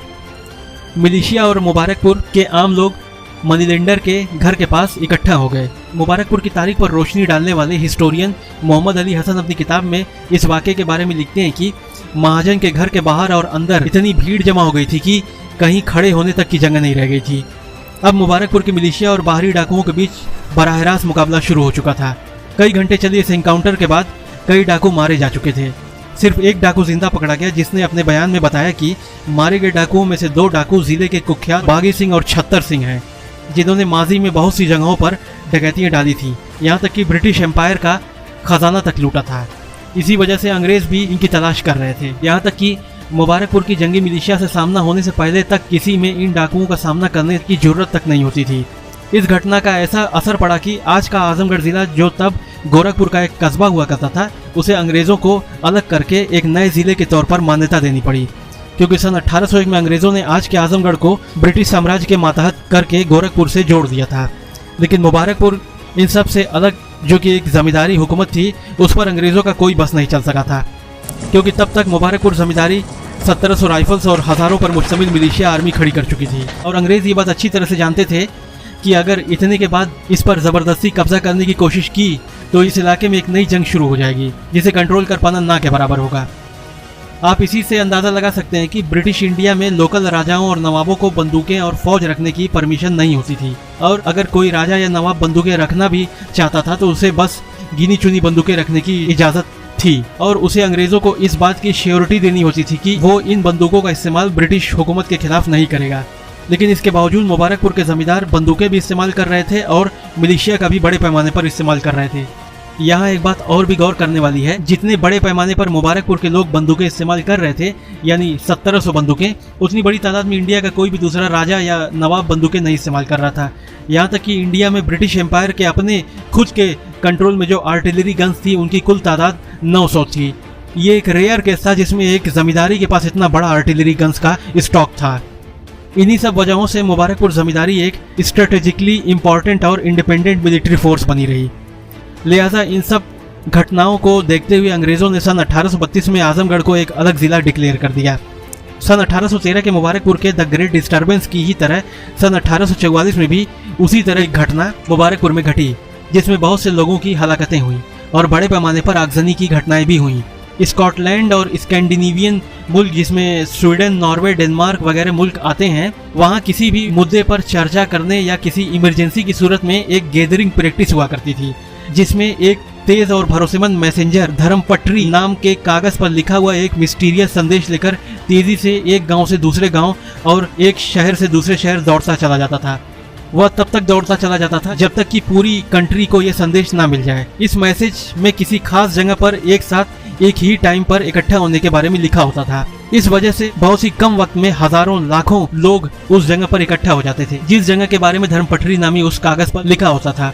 मिलिशिया और मुबारकपुर के आम लोग मनीलैंडर के घर के पास इकट्ठा हो गए। मुबारकपुर की तारीख पर रोशनी डालने वाले हिस्टोरियन मोहम्मद अली हसन अपनी किताब में इस वाक़े के बारे में लिखते हैं कि महाजन के घर के बाहर और अंदर इतनी भीड़ जमा हो गई थी कि कहीं खड़े होने तक की जगह नहीं रह गई थी। अब मुबारकपुर की मिलिशिया और बाहरी डाकुओं के बीच बराह रास्त मुकाबला शुरू हो चुका था। कई घंटे चले इस एनकाउंटर के बाद कई डाकू मारे जा चुके थे। सिर्फ एक डाकू जिंदा पकड़ा गया, जिसने अपने बयान में बताया कि मारे गए डाकुओं में से 2 डाकू जिले के कुख्यात बागी सिंह और छत्तर सिंह हैं, जिन्होंने माजी में बहुत सी जगहों पर डकैतियां डाली थी, यहाँ तक कि ब्रिटिश एम्पायर का खजाना तक लूटा था। इसी वजह से अंग्रेज भी इनकी तलाश कर रहे थे। यहाँ तक कि मुबारकपुर की जंगी मिलिशिया से सामना होने से पहले तक किसी में इन डाकुओं का सामना करने की जरूरत तक नहीं होती थी। इस घटना का ऐसा असर पड़ा कि आज का आजमगढ़ जिला, जो तब गोरखपुर का एक कस्बा हुआ करता था, उसे अंग्रेजों को अलग करके एक नए जिले के तौर पर मान्यता देनी पड़ी, क्योंकि सन 1801 में अंग्रेजों ने आज के आजमगढ़ को ब्रिटिश साम्राज्य के मातहत करके गोरखपुर से जोड़ दिया था। लेकिन मुबारकपुर इन सब से अलग, जो कि एक जमींदारी हुकूमत थी, उस पर अंग्रेजों का कोई बस नहीं चल सका था, क्योंकि तब तक मुबारकपुर जमींदारी 1700 राइफल्स और हजारों पर मुश्तमिल मिलिशिया आर्मी खड़ी कर चुकी थी। और अंग्रेज ये बात अच्छी तरह से जानते थे कि अगर इतने के बाद इस पर ज़बरदस्ती कब्जा करने की कोशिश की तो इस इलाके में एक नई जंग शुरू हो जाएगी, जिसे कंट्रोल कर पाना ना के बराबर होगा। आप इसी से अंदाज़ा लगा सकते हैं कि ब्रिटिश इंडिया में लोकल राजाओं और नवाबों को बंदूकें और फौज रखने की परमिशन नहीं होती थी, और अगर कोई राजा या नवाब बंदूकें रखना भी चाहता था तो उसे बस गिनी चुनी बंदूकें रखने की इजाज़त थी, और उसे अंग्रेज़ों को इस बात की श्योरिटी देनी होती थी कि वो इन बंदूकों का इस्तेमाल ब्रिटिश हुकूमत के खिलाफ नहीं करेगा। लेकिन इसके बावजूद मुबारकपुर के जमींदार बंदूकें भी इस्तेमाल कर रहे थे और मिलिशिया का भी बड़े पैमाने पर इस्तेमाल कर रहे थे। यहाँ एक बात और भी गौर करने वाली है, जितने बड़े पैमाने पर मुबारकपुर के लोग बंदूकें इस्तेमाल कर रहे थे, यानी 1700 बंदूकें, उतनी बड़ी तादाद में इंडिया का कोई भी दूसरा राजा या नवाब बंदूकें नहीं इस्तेमाल कर रहा था। यहाँ तक कि इंडिया में ब्रिटिश एम्पायर के अपने खुद के कंट्रोल में जो आर्टिलरी गन्स थी, उनकी कुल तादाद 900 थी। ये एक रेयर केस था जिसमें एक जमींदारी के पास इतना बड़ा आर्टिलरी गन्स का स्टॉक था। इन्हीं सब वजहों से मुबारकपुर जमींदारी एक स्ट्रेटेजिकली इम्पॉर्टेंट और इंडिपेंडेंट मिलिट्री फोर्स बनी रही। लिहाजा इन सब घटनाओं को देखते हुए अंग्रेजों ने सन 1832 में आजमगढ़ को एक अलग जिला डिक्लेयर कर दिया। सन 1813 के मुबारकपुर के द ग्रेट डिस्टर्बेंस की ही तरह सन 1844 में भी उसी तरह एक घटना मुबारकपुर में घटी, जिसमें बहुत से लोगों की हलाकतें हुई और बड़े पैमाने पर आगजनी की घटनाएं भी हुई। स्कॉटलैंड और स्कैंडिनेवियन मुल्क, जिसमें स्वीडन, नॉर्वे, डेनमार्क वगैरह मुल्क आते हैं, वहाँ किसी भी मुद्दे पर चर्चा करने या किसी इमरजेंसी की सूरत में एक गैदरिंग प्रैक्टिस हुआ करती थी, जिसमें एक तेज और भरोसेमंद मैसेंजर धर्मपट्री नाम के कागज पर लिखा हुआ एक मिस्टीरियस संदेश लेकर तेजी से एक गांव से दूसरे गांव और एक शहर से दूसरे शहर दौड़ता चला जाता था। वह तब तक दौड़ता चला जाता था जब तक कि पूरी कंट्री को यह संदेश ना मिल जाए। इस मैसेज में किसी खास जगह पर एक साथ एक ही टाइम पर इकट्ठा होने के बारे में लिखा होता था। इस वजह से बहुत सी कम वक्त में हजारों लाखों लोग उस जगह पर इकट्ठा हो जाते थे जिस जगह के बारे में धर्मपट्री नामी उस कागज पर लिखा होता था।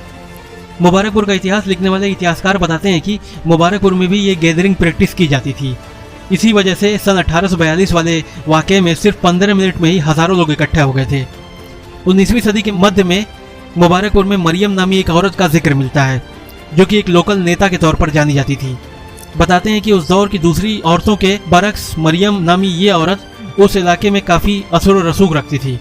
मुबारकपुर का इतिहास लिखने वाले इतिहासकार बताते हैं कि मुबारकपुर में भी ये गैदरिंग प्रैक्टिस की जाती थी। इसी वजह से सन 1842 वाले वाकये में सिर्फ 15 मिनट में ही हजारों लोग इकट्ठा हो गए थे। 19वीं सदी के मध्य में मुबारकपुर में मरियम नामी एक औरत का जिक्र मिलता है, जो कि एक लोकल नेता के तौर पर जानी जाती थी। बताते हैं कि उस दौर की दूसरी औरतों के बरक्स मरियम नामी ये औरत उस इलाके में काफ़ी असर व रसूख रखती थी।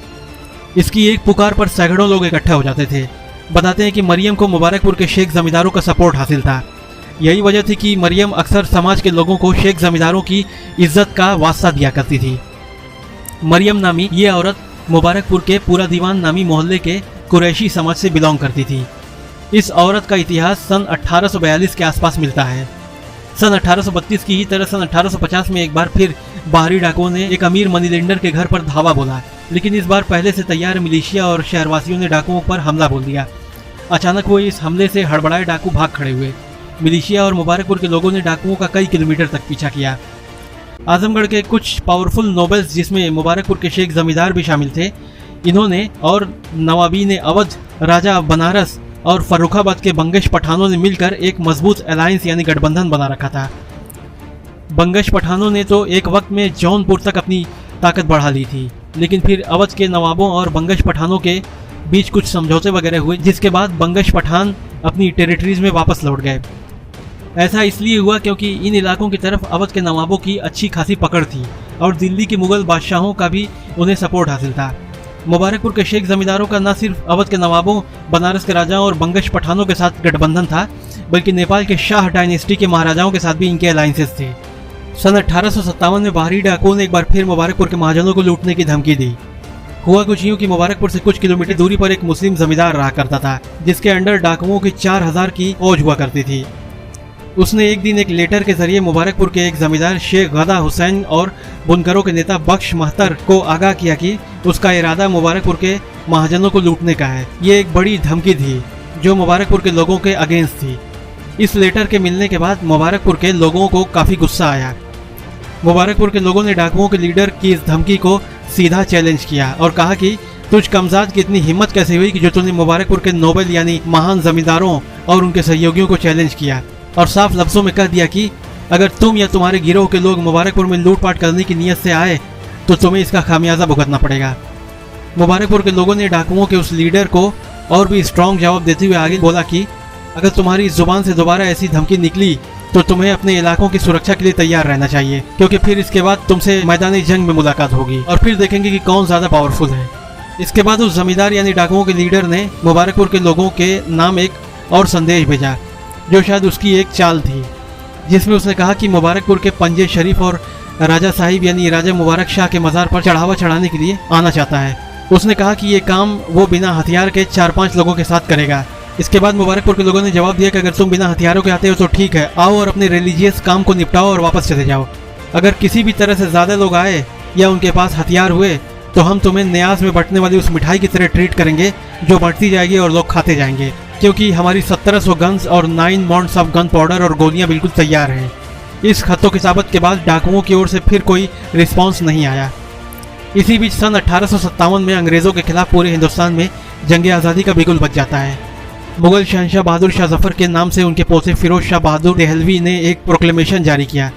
इसकी एक पुकार पर सैकड़ों लोग इकट्ठा हो जाते थे। बताते हैं कि मरियम को मुबारकपुर के शेख जमींदारों का सपोर्ट हासिल था। यही वजह थी कि मरियम अक्सर समाज के लोगों को शेख जमींदारों की इज्जत का वास्ता दिया करती थी। मरियम नामी ये औरत मुबारकपुर के पूरा दीवान नामी मोहल्ले के कुरैशी समाज से बिलोंग करती थी। इस औरत का इतिहास सन 1842 के आसपास मिलता है। सन 1832 की ही तरह सन 1850 में एक बार फिर बाहरी डाकुओं ने एक अमीर मनी लेंडर के घर पर धावा बोला, लेकिन इस बार पहले से तैयार मिलिशिया और शहरवासियों ने डाकुओं पर हमला बोल दिया। अचानक वो इस हमले से हड़बड़ाए डाकू भाग खड़े हुए। मिलिशिया और मुबारकपुर के लोगों ने डाकुओं का कई किलोमीटर तक पीछा किया। आजमगढ़ के कुछ पावरफुल नोबल्स, जिसमें मुबारकपुर के शेख जमींदार भी शामिल थे, इन्होंने और नवाबीन अवध, राजा बनारस और फर्रुखाबाद के बंगश पठानों ने मिलकर एक मजबूत अलायंस यानी गठबंधन बना रखा था। बंगश पठानों ने तो एक वक्त में जौनपुर तक अपनी ताकत बढ़ा ली थी, लेकिन फिर अवध के नवाबों और बंगश पठानों के बीच कुछ समझौते वगैरह हुए, जिसके बाद बंगश पठान अपनी टेरिटरीज में वापस लौट गए। ऐसा इसलिए हुआ क्योंकि इन इलाकों की तरफ अवध के नवाबों की अच्छी खासी पकड़ थी और दिल्ली के मुगल बादशाहों का भी उन्हें सपोर्ट हासिल था। मुबारकपुर के शेख जमींदारों का न सिर्फ अवध के नवाबों, बनारस के राजाओं और बंगश पठानों के साथ गठबंधन था, बल्कि नेपाल के शाह डायनेस्टी के महाराजाओं के साथ भी इनके अलायंसेस थे। सन 1857 में बाहरी डाकुओं ने एक बार फिर मुबारकपुर के महाजनों को लूटने की धमकी दी। हुआ कुछ यूं कि मुबारकपुर से कुछ किलोमीटर दूरी पर एक मुस्लिम जमींदार रहा करता था, जिसके अंडर डाकुओं की 4000 की फौज हुआ करती थी। उसने एक दिन एक लेटर के जरिए मुबारकपुर के एक जमींदार शेख गदा हुसैन और बुनकरों के नेता बख्श महतर को आगाह किया कि उसका इरादा मुबारकपुर के महाजनों को लूटने का है। ये एक बड़ी धमकी थी जो मुबारकपुर के लोगों के अगेंस्ट थी। इस लेटर के मिलने के बाद मुबारकपुर के लोगों को काफी गुस्सा आया। मुबारकपुर के लोगों ने डाकुओं के लीडर की इस धमकी को सीधा चैलेंज किया और कहा कि तुझ कमजाद की इतनी हिम्मत कैसे हुई कि जो तूने मुबारकपुर के नोबेल यानी महान जमींदारों और उनके सहयोगियों को चैलेंज किया, और साफ लफ्जों में कह दिया कि अगर तुम या तुम्हारे गिरोह के लोग मुबारकपुर में लूटपाट करने की नीयत से आए तो तुम्हें इसका खामियाजा भुगतना पड़ेगा। मुबारकपुर के लोगों ने डाकुओं के उस लीडर को और भी स्ट्रॉन्ग जवाब देते हुए आगे बोला कि अगर तुम्हारी जुबान से दोबारा ऐसी धमकी निकली तो तुम्हें अपने इलाकों की सुरक्षा के लिए तैयार रहना चाहिए, क्योंकि फिर इसके बाद तुमसे मैदानी जंग में मुलाकात होगी और फिर देखेंगे कि कौन ज्यादा पावरफुल है। इसके बाद उस जमींदार यानी डाकुओं के लीडर ने मुबारकपुर के लोगों के नाम एक और संदेश भेजा, जो शायद उसकी एक चाल थी, जिसमें उसने कहा कि मुबारकपुर के पंजे शरीफ और राजा साहिब यानी राजा मुबारक शाह के मज़ार पर चढ़ावा चढ़ाने के लिए आना चाहता है। उसने कहा कि ये काम वो बिना हथियार के 4-5 लोगों के साथ करेगा। इसके बाद मुबारकपुर के लोगों ने जवाब दिया कि अगर तुम बिना हथियारों के आते हो तो ठीक है, आओ और अपने रिलीजियस काम को निपटाओ और वापस चले जाओ। अगर किसी भी तरह से ज़्यादा लोग आए या उनके पास हथियार हुए तो हम तुम्हें न्यास में बंटने वाली उस मिठाई की तरह ट्रीट करेंगे जो बढ़ती जाएगी और लोग खाते जाएंगे, क्योंकि हमारी 1700 गन्स और 9 मॉन्ट्स ऑफ गन पाउडर और गोलियां बिल्कुल तैयार हैं। इस खतों किताबत के बाद डाकुओं की ओर से फिर कोई रिस्पांस नहीं आया। इसी बीच सन 1857 में अंग्रेज़ों के खिलाफ पूरे हिंदुस्तान में जंग आज़ादी का बिगुल बज जाता है। मुगल शहंशाह बहादुर शाह जफर के नाम से उनके पोते फिरोज शाह बहादुर देहलवी ने एक प्रोक्लेमेशन जारी किया,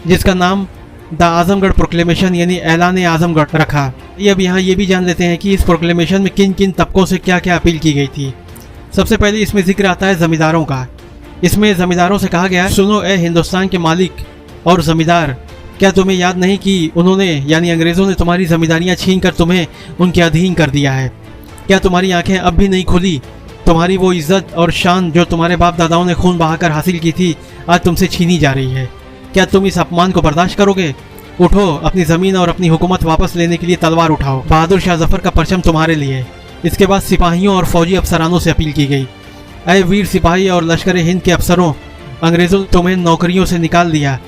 जिसका नाम द आजमगढ़ प्रोक्लेमेशन यानी ऐलान आजमगढ़ रखा। अब यहाँ ये भी जान लेते हैं कि इस प्रोक्लेमेशन में किन किन तबकों से क्या क्या अपील की गई थी। सबसे पहले इसमें जिक्र आता है जमींदारों का। इसमें जमींदारों से कहा गया, सुनो ए हिंदुस्तान के मालिक और जमींदार, क्या तुम्हें याद नहीं कि उन्होंने यानी अंग्रेज़ों ने तुम्हारी जमींदारियाँ छीन कर तुम्हें उनके अधीन कर दिया है? क्या तुम्हारी आंखें अब भी नहीं खुली? तुम्हारी वो इज्जत और शान जो तुम्हारे बाप दादाओं ने खून बहाकर हासिल की थी आज तुमसे छीनी जा रही है। क्या तुम इस अपमान को बर्दाश्त करोगे? उठो, अपनी ज़मीन और अपनी हुकूमत वापस लेने के लिए तलवार उठाओ। बहादुर शाह जफर का परचम तुम्हारे लिए। इसके बाद सिपाहियों और फौजी अफसरानों से अपील की गई, अय वीर सिपाही और लश्कर हिंद के अफसरों, अंग्रेज़ों ने तुम्हें नौकरियों से निकाल दिया,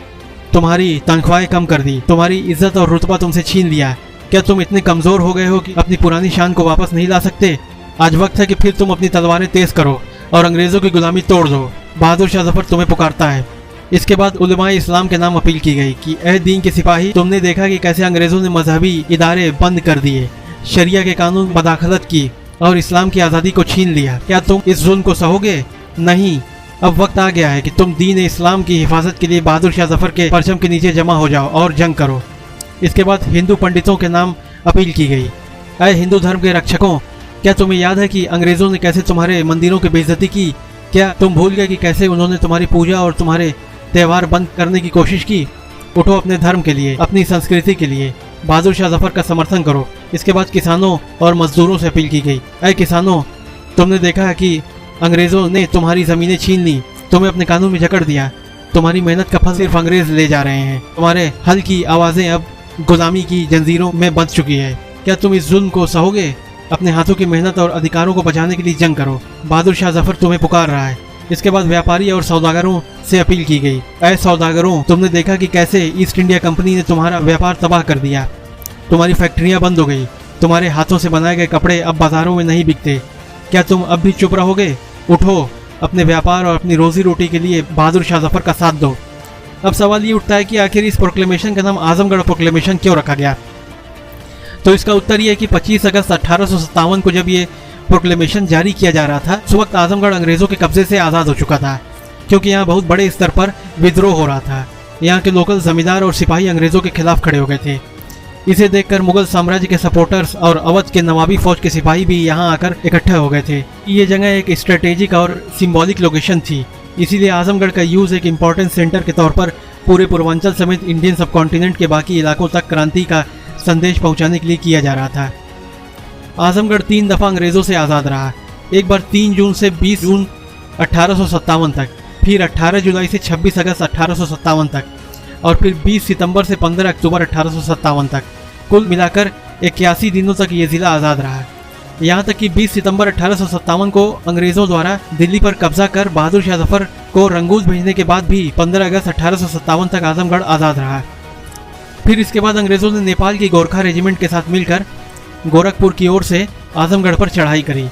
तुम्हारी तनख्वाहें कम कर दी, तुम्हारी इज्जत और रुतबा तुमसे छीन लिया। क्या तुम इतने कमज़ोर हो गए हो कि अपनी पुरानी शान को वापस नहीं ला सकते? आज वक्त है कि फिर तुम अपनी तलवारें तेज करो और अंग्रेज़ों की गुलामी तोड़ दो। बहादुर शाह जफर तुम्हें पुकारता है। इसके बाद उलमाए इस्लाम के नाम अपील की गई कि ए दीन के सिपाही, तुमने देखा कि कैसे अंग्रेज़ों ने मजहबी इदारे बंद कर दिए, शरिया के कानून बदाखलत की और इस्लाम की आज़ादी को छीन लिया। क्या तुम इस जुल्म को सहोगे? नहीं। अब वक्त आ गया है कि तुम दीन इस्लाम की हिफाजत के लिए बहादुर शाह जफर के परचम के नीचे जमा हो जाओ और जंग करो। इसके बाद हिंदू पंडितों के नाम अपील की गई, अय हिंदू धर्म के रक्षकों, क्या तुम्हें याद है कि अंग्रेज़ों ने कैसे तुम्हारे मंदिरों की बेइज्जती की? क्या तुम भूल गए कि कैसे उन्होंने तुम्हारी पूजा और तुम्हारे त्यौहार बंद करने की कोशिश की? उठो, अपने धर्म के लिए, अपनी संस्कृति के लिए बहादुर शाह जफर का समर्थन करो। इसके बाद किसानों और मजदूरों से अपील की गई, अय किसानों, तुमने देखा है कि अंग्रेज़ों ने तुम्हारी ज़मीनें छीन ली, तुम्हें अपने कानून में जकड़ दिया, तुम्हारी मेहनत का फल सिर्फ अंग्रेज़ ले जा रहे हैं, तुम्हारे हल की आवाज़ें अब गुलामी की जंजीरों में बंध चुकी है। क्या तुम इस जुल्म को सहोगे? अपने हाथों की मेहनत और अधिकारों को बचाने के लिए जंग करो। बहादुर शाह जफर तुम्हें पुकार रहा है। इसके बाद व्यापारी और सौदागरों से अपील की गई, ऐ सौदागरों, तुमने देखा कि कैसे ईस्ट इंडिया कंपनी ने तुम्हारा व्यापार तबाह कर दिया, तुम्हारी फैक्ट्रियां बंद हो गई, तुम्हारे हाथों से बनाए गए कपड़े अब बाजारों में नहीं बिकते। क्या तुम अब भी चुप रहोगे? उठो, अपने व्यापार और अपनी रोजी रोटी के लिए बहादुर शाह जफर का साथ दो। अब सवाल ये उठता है कि आखिर इस प्रोक्लेमेशन का नाम आजमगढ़ प्रोक्लेमेशन क्यों रखा गया? तो इसका उत्तर ये है कि 25 अगस्त 1857 को जब ये प्रोक्लेमेशन जारी किया जा रहा था, उस वक्त आजमगढ़ अंग्रेज़ों के कब्जे से आज़ाद हो चुका था, क्योंकि यहाँ बहुत बड़े स्तर पर विद्रोह हो रहा था। यहाँ के लोकल जमींदार और सिपाही अंग्रेज़ों के खिलाफ खड़े हो गए थे। इसे देखकर मुगल साम्राज्य के सपोर्टर्स और अवध के नवाबी फौज के सिपाही भी यहाँ आकर इकट्ठे हो गए थे। ये जगह एक स्ट्रेटेजिक और सिंबॉलिक लोकेशन थी, इसीलिए आजमगढ़ का यूज़ एक इम्पॉर्टेंट सेंटर के तौर पर पूरे पूर्वांचल समेत इंडियन सबकॉन्टिनेंट के बाकी इलाकों तक क्रांति का संदेश पहुंचाने के लिए किया जा रहा था। आजमगढ़ 3 दफ़ा अंग्रेज़ों से आज़ाद रहा, एक बार 3 जून से 20 जून 1857 तक, फिर 18 जुलाई से 26 अगस्त 1857 तक और फिर 20 सितंबर से 15 अक्टूबर 1857 तक। कुल मिलाकर 81 दिनों तक ये जिला आज़ाद रहा। यहाँ तक कि 20 सितंबर 1857 को अंग्रेजों द्वारा दिल्ली पर कब्जा कर बहादुर शाह जफर को रंगून भेजने के बाद भी 15 अगस्त 1857 तक आजमगढ़ आज़ाद रहा। फिर इसके बाद अंग्रेजों ने नेपाल की गोरखा रेजिमेंट के साथ मिलकर गोरखपुर की ओर से आजमगढ़ पर चढ़ाई करी।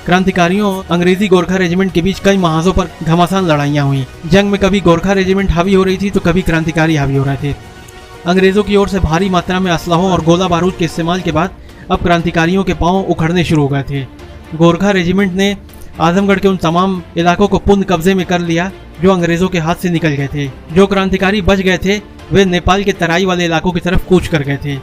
क्रांतिकारियों अंग्रेजी गोरखा रेजिमेंट के बीच कई महाजों पर घमासान लड़ाइयाँ हुई। जंग में कभी गोरखा रेजिमेंट हावी हो रही थी तो कभी क्रांतिकारी हावी हो रहे थे। अंग्रेजों की ओर से भारी मात्रा में असलहों और गोला बारूद के इस्तेमाल के बाद अब क्रांतिकारियों के पांव उखड़ने शुरू हो गए थे। गोरखा रेजिमेंट ने आजमगढ़ के उन तमाम इलाकों को पूर्ण कब्जे में कर लिया जो अंग्रेजों के हाथ से निकल गए थे। जो क्रांतिकारी बच गए थे वे नेपाल के तराई वाले इलाकों की तरफ कूच कर गए थे।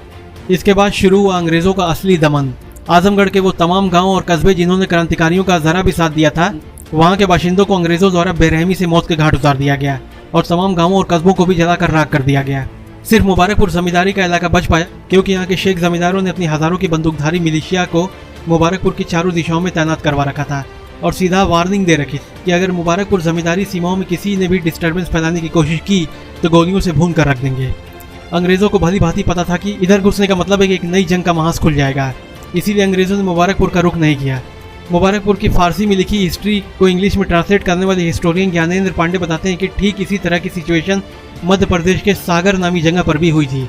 इसके बाद शुरू हुआ अंग्रेजों का असली दमन। आजमगढ़ के वो तमाम गांव और कस्बे जिन्होंने क्रांतिकारियों का जरा भी साथ दिया था, वहां के बाशिंदों को अंग्रेजों द्वारा बेरहमी से मौत के घाट उतार दिया गया और तमाम गांवों और कस्बों को भी जलाकर राख कर दिया गया। सिर्फ मुबारकपुर जमींदारी का इलाका बच पाया क्योंकि यहाँ के शेख जमींदारों ने अपनी हजारों की बंदूकधारी मिलिशिया को मुबारकपुर की चारों दिशाओं में तैनात करवा रखा था और सीधा वार्निंग दे रखी कि अगर मुबारकपुर जमींदारी सीमाओं में किसी ने भी डिस्टर्बेंस फैलाने की कोशिश की तो गोलियों से भून कर रख देंगे। अंग्रेजों को भली भांति पता था कि इधर घुसने का मतलब है कि एक नई जंग का महाज खुल जाएगा, इसीलिए अंग्रेजों ने मुबारकपुर का रुख नहीं किया। मुबारकपुर की फारसी में लिखी हिस्ट्री को इंग्लिश में ट्रांसलेट करने वाले हिस्टोरियन ज्ञानेंद्र पांडे बताते हैं कि ठीक इसी तरह की सिचुएशन मध्य प्रदेश के सागर नामी जगह पर भी हुई थी,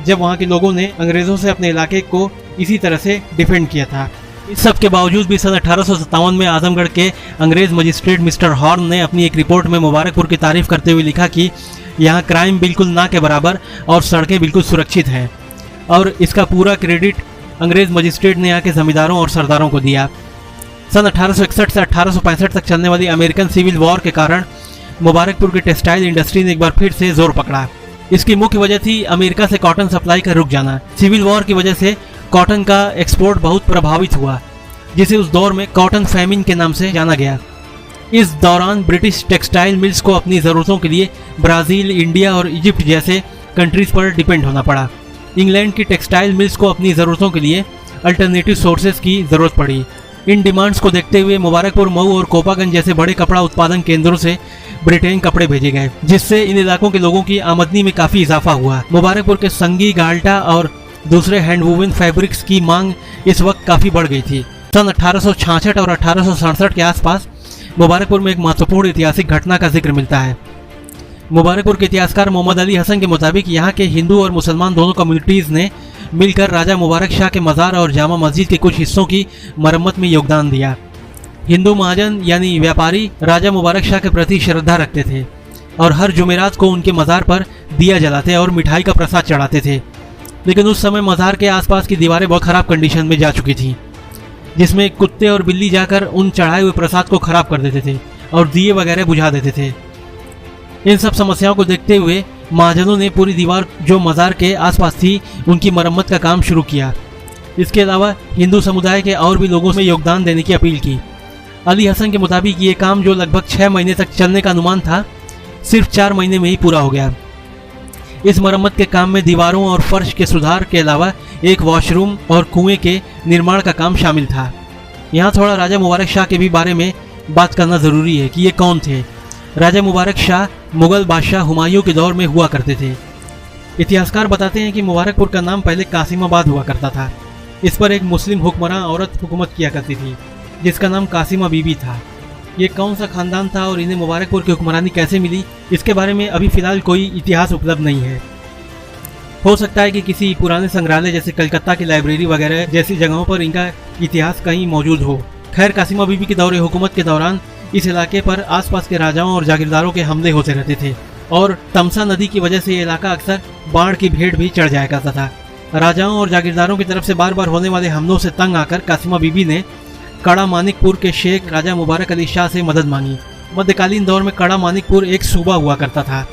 जब वहाँ के लोगों ने अंग्रेजों से अपने इलाके को इसी तरह से डिफेंड किया था। इस सब के बावजूद भी सन 1857 में आजमगढ़ के अंग्रेज मजिस्ट्रेट मिस्टर हॉर्न ने अपनी एक रिपोर्ट में मुबारकपुर की तारीफ करते हुए लिखा कि यहाँ क्राइम बिल्कुल ना के बराबर और सड़कें बिल्कुल सुरक्षित हैं, और इसका पूरा क्रेडिट अंग्रेज मजिस्ट्रेट ने यहाँ के जमींदारों और सरदारों को दिया। सन 1861 से 1865 तक चलने वाली अमेरिकन सिविल वॉर के कारण मुबारकपुर की टेक्सटाइल इंडस्ट्री ने एक बार फिर से जोर पकड़ा। इसकी मुख्य वजह थी अमेरिका से कॉटन सप्लाई का रुक जाना। सिविल वॉर की वजह से कॉटन का एक्सपोर्ट बहुत प्रभावित हुआ, जिसे उस दौर में कॉटन फैमिन के नाम से जाना गया। इस दौरान ब्रिटिश टेक्सटाइल मिल्स को अपनी ज़रूरतों के लिए ब्राज़ील, इंडिया और इजिप्ट जैसे कंट्रीज पर डिपेंड होना पड़ा। इंग्लैंड की टेक्सटाइल मिल्स को अपनी ज़रूरतों के लिए अल्टरनेटिव सोर्सेज की ज़रूरत पड़ी। इन डिमांड्स को देखते हुए मुबारकपुर, मऊ और कोपागंज जैसे बड़े कपड़ा उत्पादन केंद्रों से ब्रिटेन कपड़े भेजे गए, जिससे इन इलाकों के लोगों की आमदनी में काफ़ी इजाफा हुआ। मुबारकपुर के संगी, गाल्टा और दूसरे हैंडवूवन फैब्रिक्स की मांग इस वक्त काफ़ी बढ़ गई थी। सन 1866 और 1867 के आसपास मुबारकपुर में एक महत्वपूर्ण ऐतिहासिक घटना का जिक्र मिलता है। मुबारकपुर के इतिहासकार मोहम्मद अली हसन के मुताबिक यहाँ के हिंदू और मुसलमान दोनों कम्युनिटीज़ ने मिलकर राजा मुबारक शाह के मज़ार और जामा मस्जिद के कुछ हिस्सों की मरम्मत में योगदान दिया। हिंदू महाजन यानी व्यापारी राजा मुबारक शाह के प्रति श्रद्धा रखते थे और हर जुमेरात को उनके मज़ार पर दिया जलाते और मिठाई का प्रसाद चढ़ाते थे। लेकिन उस समय मज़ार के आसपास की दीवारें बहुत ख़राब कंडीशन में जा चुकी थीं, जिसमें कुत्ते और बिल्ली जाकर उन चढ़ाए हुए प्रसाद को ख़राब कर देते थे और दिए वगैरह बुझा देते थे। इन सब समस्याओं को देखते हुए महाजनों ने पूरी दीवार जो मज़ार के आसपास थी उनकी मरम्मत का काम शुरू किया। इसके अलावा हिंदू समुदाय के और भी लोगों में योगदान देने की अपील की। अली हसन के मुताबिक ये काम जो लगभग 6 महीने तक चलने का अनुमान था, सिर्फ 4 महीने में ही पूरा हो गया। इस मरम्मत के काम में दीवारों और फर्श के सुधार के अलावा एक वॉशरूम और कुएं के निर्माण का काम शामिल था। यहाँ थोड़ा राजा मुबारक शाह के भी बारे में बात करना ज़रूरी है कि ये कौन थे। राजा मुबारक शाह मुग़ल बादशाह हुमायूं के दौर में हुआ करते थे। इतिहासकार बताते हैं कि मुबारकपुर का नाम पहले कासिमाबाद हुआ करता था। इस पर एक मुस्लिम हुक्मरान औरत हुकूमत किया करती थी जिसका नाम कासिमा बीबी था। ये कौन सा खानदान था और इन्हें मुबारकपुर की हुक्मरानी कैसे मिली, इसके बारे में अभी फ़िलहाल कोई इतिहास उपलब्ध नहीं है। हो सकता है कि किसी पुराने संग्रहालय जैसे कलकत्ता की लाइब्रेरी वगैरह जैसी जगहों पर इनका इतिहास कहीं मौजूद हो। खैर, कासिमा बीबी के दौरे हुकूमत के दौरान इस इलाके पर आसपास के राजाओं और जागीरदारों के हमले होते रहते थे और तमसा नदी की वजह से ये इलाका अक्सर बाढ़ की भेंट भी चढ़ जाया करता था। राजाओं और जागीरदारों की तरफ से बार बार होने वाले हमलों से तंग आकर कासिमा बीबी ने कड़ा मानिकपुर के शेख राजा मुबारक अली शाह से मदद मांगी। मध्यकालीन दौर में कड़ा मानिकपुर एक सूबा हुआ करता था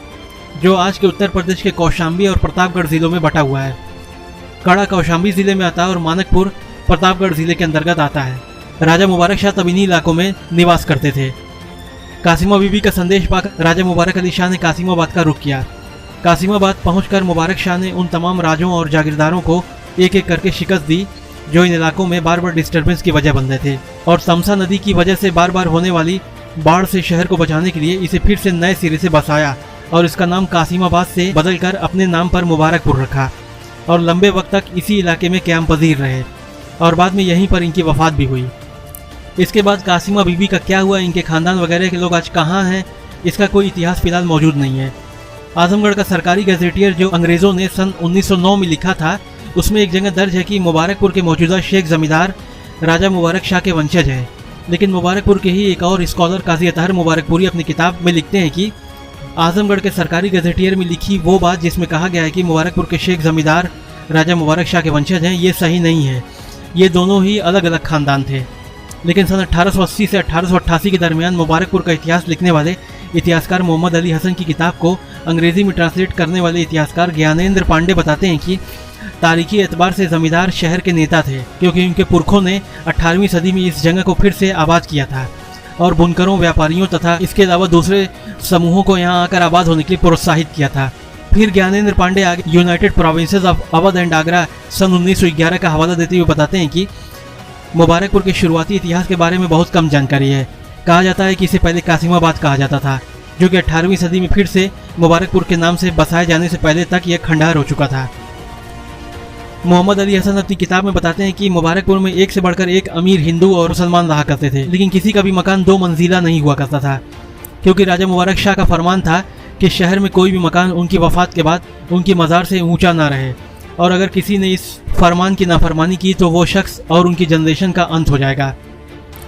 जो आज के उत्तर प्रदेश के कौशाम्बी और प्रतापगढ़ जिलों में बटा हुआ है। कड़ा कौशाम्बी जिले में आता है और मानकपुर प्रतापगढ़ जिले के अंतर्गत आता है। राजा मुबारक शाह तब इन्हीं इलाकों में निवास करते थे। कासिमा बीबी का संदेश पाकर राजा मुबारक अली शाह ने कासिमाबाद का रुख किया। कासिमाबाद पहुंचकर मुबारक शाह ने उन तमाम राजों और जागीरदारों को एक एक करके शिकस्त दी जो इन इलाकों में बार बार डिस्टर्बेंस की वजह बन रहे थे, और तमसा नदी की वजह से बार बार होने वाली बाढ़ से शहर को बचाने के लिए इसे फिर से नए सिरे से बसाया और इसका नाम कासिमाबाद से बदलकर अपने नाम पर मुबारकपुर रखा। और लंबे वक्त तक इसी इलाके में क़याम पजीर रहे और बाद में यहीं पर इनकी वफ़ात भी हुई। इसके बाद कासिमा बीबी का क्या हुआ, इनके ख़ानदान वगैरह के लोग आज कहाँ हैं, इसका कोई इतिहास फिलहाल मौजूद नहीं है। आजमगढ़ का सरकारी गैजेटियर जो अंग्रेज़ों ने सन 1909 में लिखा था, उसमें एक जगह दर्ज है कि मुबारकपुर के मौजूदा शेख ज़मींदार राजा मुबारक शाह के वंशज है। लेकिन मुबारकपुर के ही एक और स्कॉलर काजी अतहर मुबारकपुरी अपनी किताब में लिखते हैं कि आजमगढ़ के सरकारी गैजेटियर में लिखी वो बात जिसमें कहा गया है कि मुबारकपुर के शेख ज़मींदार राजा मुबारक शाह के वंशज हैं, ये सही नहीं है। ये दोनों ही अलग अलग ख़ानदान थे। लेकिन सन 1880 से 1888 के दरमियान मुबारकपुर का इतिहास लिखने वाले इतिहासकार मोहम्मद अली हसन की किताब को अंग्रेज़ी में ट्रांसलेट करने वाले इतिहासकार ज्ञानेंद्र पांडे बताते हैं कि तारीखी एतबार से ज़मींदार शहर के नेता थे, क्योंकि उनके पुरखों ने 18वीं सदी में इस जगह को फिर से आबाद किया था और बुनकरों, व्यापारियों तथा इसके अलावा दूसरे समूहों को यहाँ आकर आबाद होने के लिए प्रोत्साहित किया था। फिर ज्ञानेंद्र पांडे आगे United Provinces of Awadh and Agra सन 1911 का हवाला देते हुए बताते हैं कि मुबारकपुर के शुरुआती इतिहास के बारे में बहुत कम जानकारी है। कहा जाता है कि इसे पहले कासिमाबाद कहा जाता था, जो कि 18वीं सदी में फिर से मुबारकपुर के नाम से बसाए जाने से पहले तक यह खंडहर हो चुका था। मोहम्मद अली हसन अपनी किताब में बताते हैं कि मुबारकपुर में एक से बढ़कर एक अमीर हिंदू और मुसलमान रहा करते थे, लेकिन किसी का भी मकान 2 मंजिला नहीं हुआ करता था, क्योंकि राजा मुबारक शाह का फरमान था कि शहर में कोई भी मकान उनकी वफ़ात के बाद उनकी मज़ार से ऊंचा ना रहे, और अगर किसी ने इस फरमान की नाफरमानी की तो वो शख्स और उनकी जनरेशन का अंत हो जाएगा।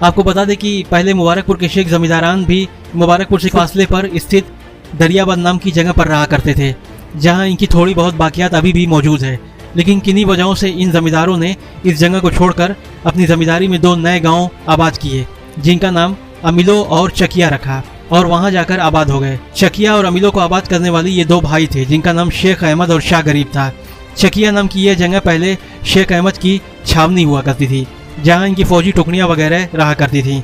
आपको बता दें कि पहले मुबारकपुर के शेख ज़मींदारान भी मुबारकपुर से फासले पर स्थित दरियाबाद नाम की जगह पर रहा करते थे, जहाँ इनकी थोड़ी बहुत बाकियात अभी भी मौजूद है। लेकिन किन्हीं वजहों से इन ज़मींदारों ने इस जगह को छोड़कर अपनी ज़मींदारी में 2 नए गांव आबाद किए, जिनका नाम अमिलो और चकिया रखा, और वहां जाकर आबाद हो गए। चकिया और अमिलो को आबाद करने वाले ये 2 भाई थे, जिनका नाम शेख अहमद और शाह गरीब था। चकिया नाम की यह जगह पहले शेख अहमद की छावनी हुआ करती थी, जहाँ इनकी फौजी टुकड़ियाँ वगैरह रहा करती थीं।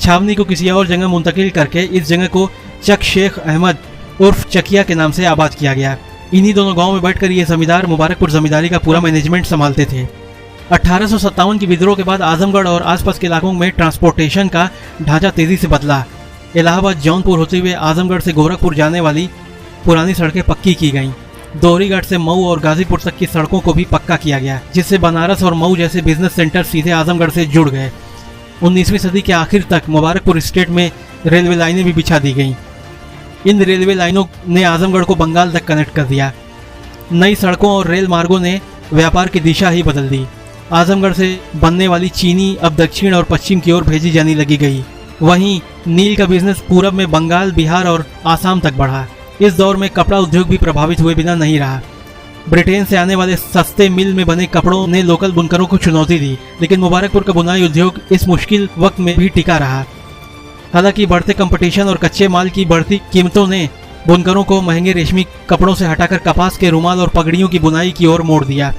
छावनी को किसी और जगह मुंतकिल करके इस जगह को चक शेख अहमद उर्फ चकिया के नाम से आबाद किया गया। इन्हीं दोनों गांव में बैठकर ये जमींदार मुबारकपुर जमींदारी का पूरा मैनेजमेंट संभालते थे। 1857 की विद्रोह के बाद आजमगढ़ और आसपास के इलाकों में ट्रांसपोर्टेशन का ढांचा तेजी से बदला। इलाहाबाद जौनपुर होते हुए आजमगढ़ से गोरखपुर जाने वाली पुरानी सड़कें पक्की की गईं। दोहरीगढ़ से मऊ और गाजीपुर तक की सड़कों को भी पक्का किया गया, जिससे बनारस और मऊ जैसे बिजनेस सेंटर सीधे आजमगढ़ से जुड़ गए। 19वीं सदी के आखिर तक मुबारकपुर स्टेट में रेलवे लाइनें भी बिछा दी गईं। इन रेलवे लाइनों ने आजमगढ़ को बंगाल तक कनेक्ट कर दिया। नई सड़कों और रेल मार्गों ने व्यापार की दिशा ही बदल दी। आजमगढ़ से बनने वाली चीनी अब दक्षिण और पश्चिम की ओर भेजी जाने लगी गई। वहीं नील का बिजनेस पूरब में बंगाल, बिहार और आसाम तक बढ़ा। इस दौर में कपड़ा उद्योग भी प्रभावित हुए बिना नहीं रहा। ब्रिटेन से आने वाले सस्ते मिल में बने कपड़ों ने लोकल बुनकरों को चुनौती दी, लेकिन मुबारकपुर का बुनाई उद्योग इस मुश्किल वक्त में भी टिका रहा। हालांकि बढ़ते कंपटीशन और कच्चे माल की बढ़ती कीमतों ने बुनकरों को महंगे रेशमी कपड़ों से हटाकर कपास के रुमाल और पगड़ियों की बुनाई की ओर मोड़ दिया।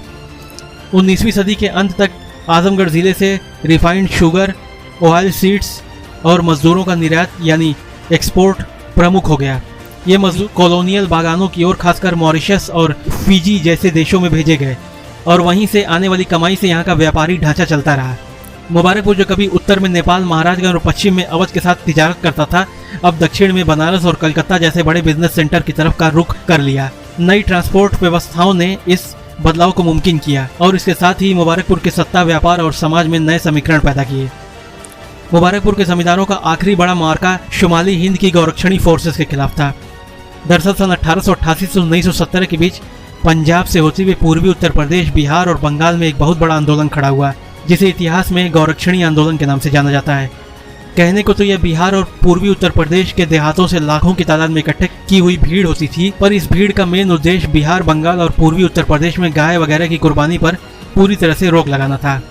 19वीं सदी के अंत तक आजमगढ़ जिले से रिफाइंड शुगर, ऑयल सीड्स और मजदूरों का निर्यात यानी एक्सपोर्ट प्रमुख हो गया। ये मजदूर कॉलोनियल बागानों की ओर खासकर मॉरिशस और फिजी जैसे देशों में भेजे गए और वहीं से आने वाली कमाई से यहाँ का व्यापारी ढांचा चलता रहा। मुबारकपुर जो कभी उत्तर में नेपाल, महाराजगंज और पश्चिम में अवध के साथ तिजारत करता था, अब दक्षिण में बनारस और कलकत्ता जैसे बड़े बिजनेस सेंटर की तरफ का रुख कर लिया। नई ट्रांसपोर्ट व्यवस्थाओं ने इस बदलाव को मुमकिन किया और इसके साथ ही मुबारकपुर के सत्ता, व्यापार और समाज में नए समीकरण पैदा किए। मुबारकपुर के जमींदारों का आखिरी बड़ा मार्का शुमाली हिंद की गौरक्षणी फोर्सेस के खिलाफ था। दरअसल सन 1888 से 1917 के बीच पंजाब से होते हुए पूर्वी उत्तर प्रदेश, बिहार और बंगाल में एक बहुत बड़ा आंदोलन खड़ा हुआ, जिसे इतिहास में गौरक्षणी आंदोलन के नाम से जाना जाता है। कहने को तो यह बिहार और पूर्वी उत्तर प्रदेश के देहातों से लाखों की तादाद में इकट्ठे की हुई भीड़ होती थी, पर इस भीड़ का मेन उद्देश्य बिहार, बंगाल और पूर्वी उत्तर प्रदेश में गाय वगैरह की कुर्बानी पर पूरी तरह से रोक लगाना था।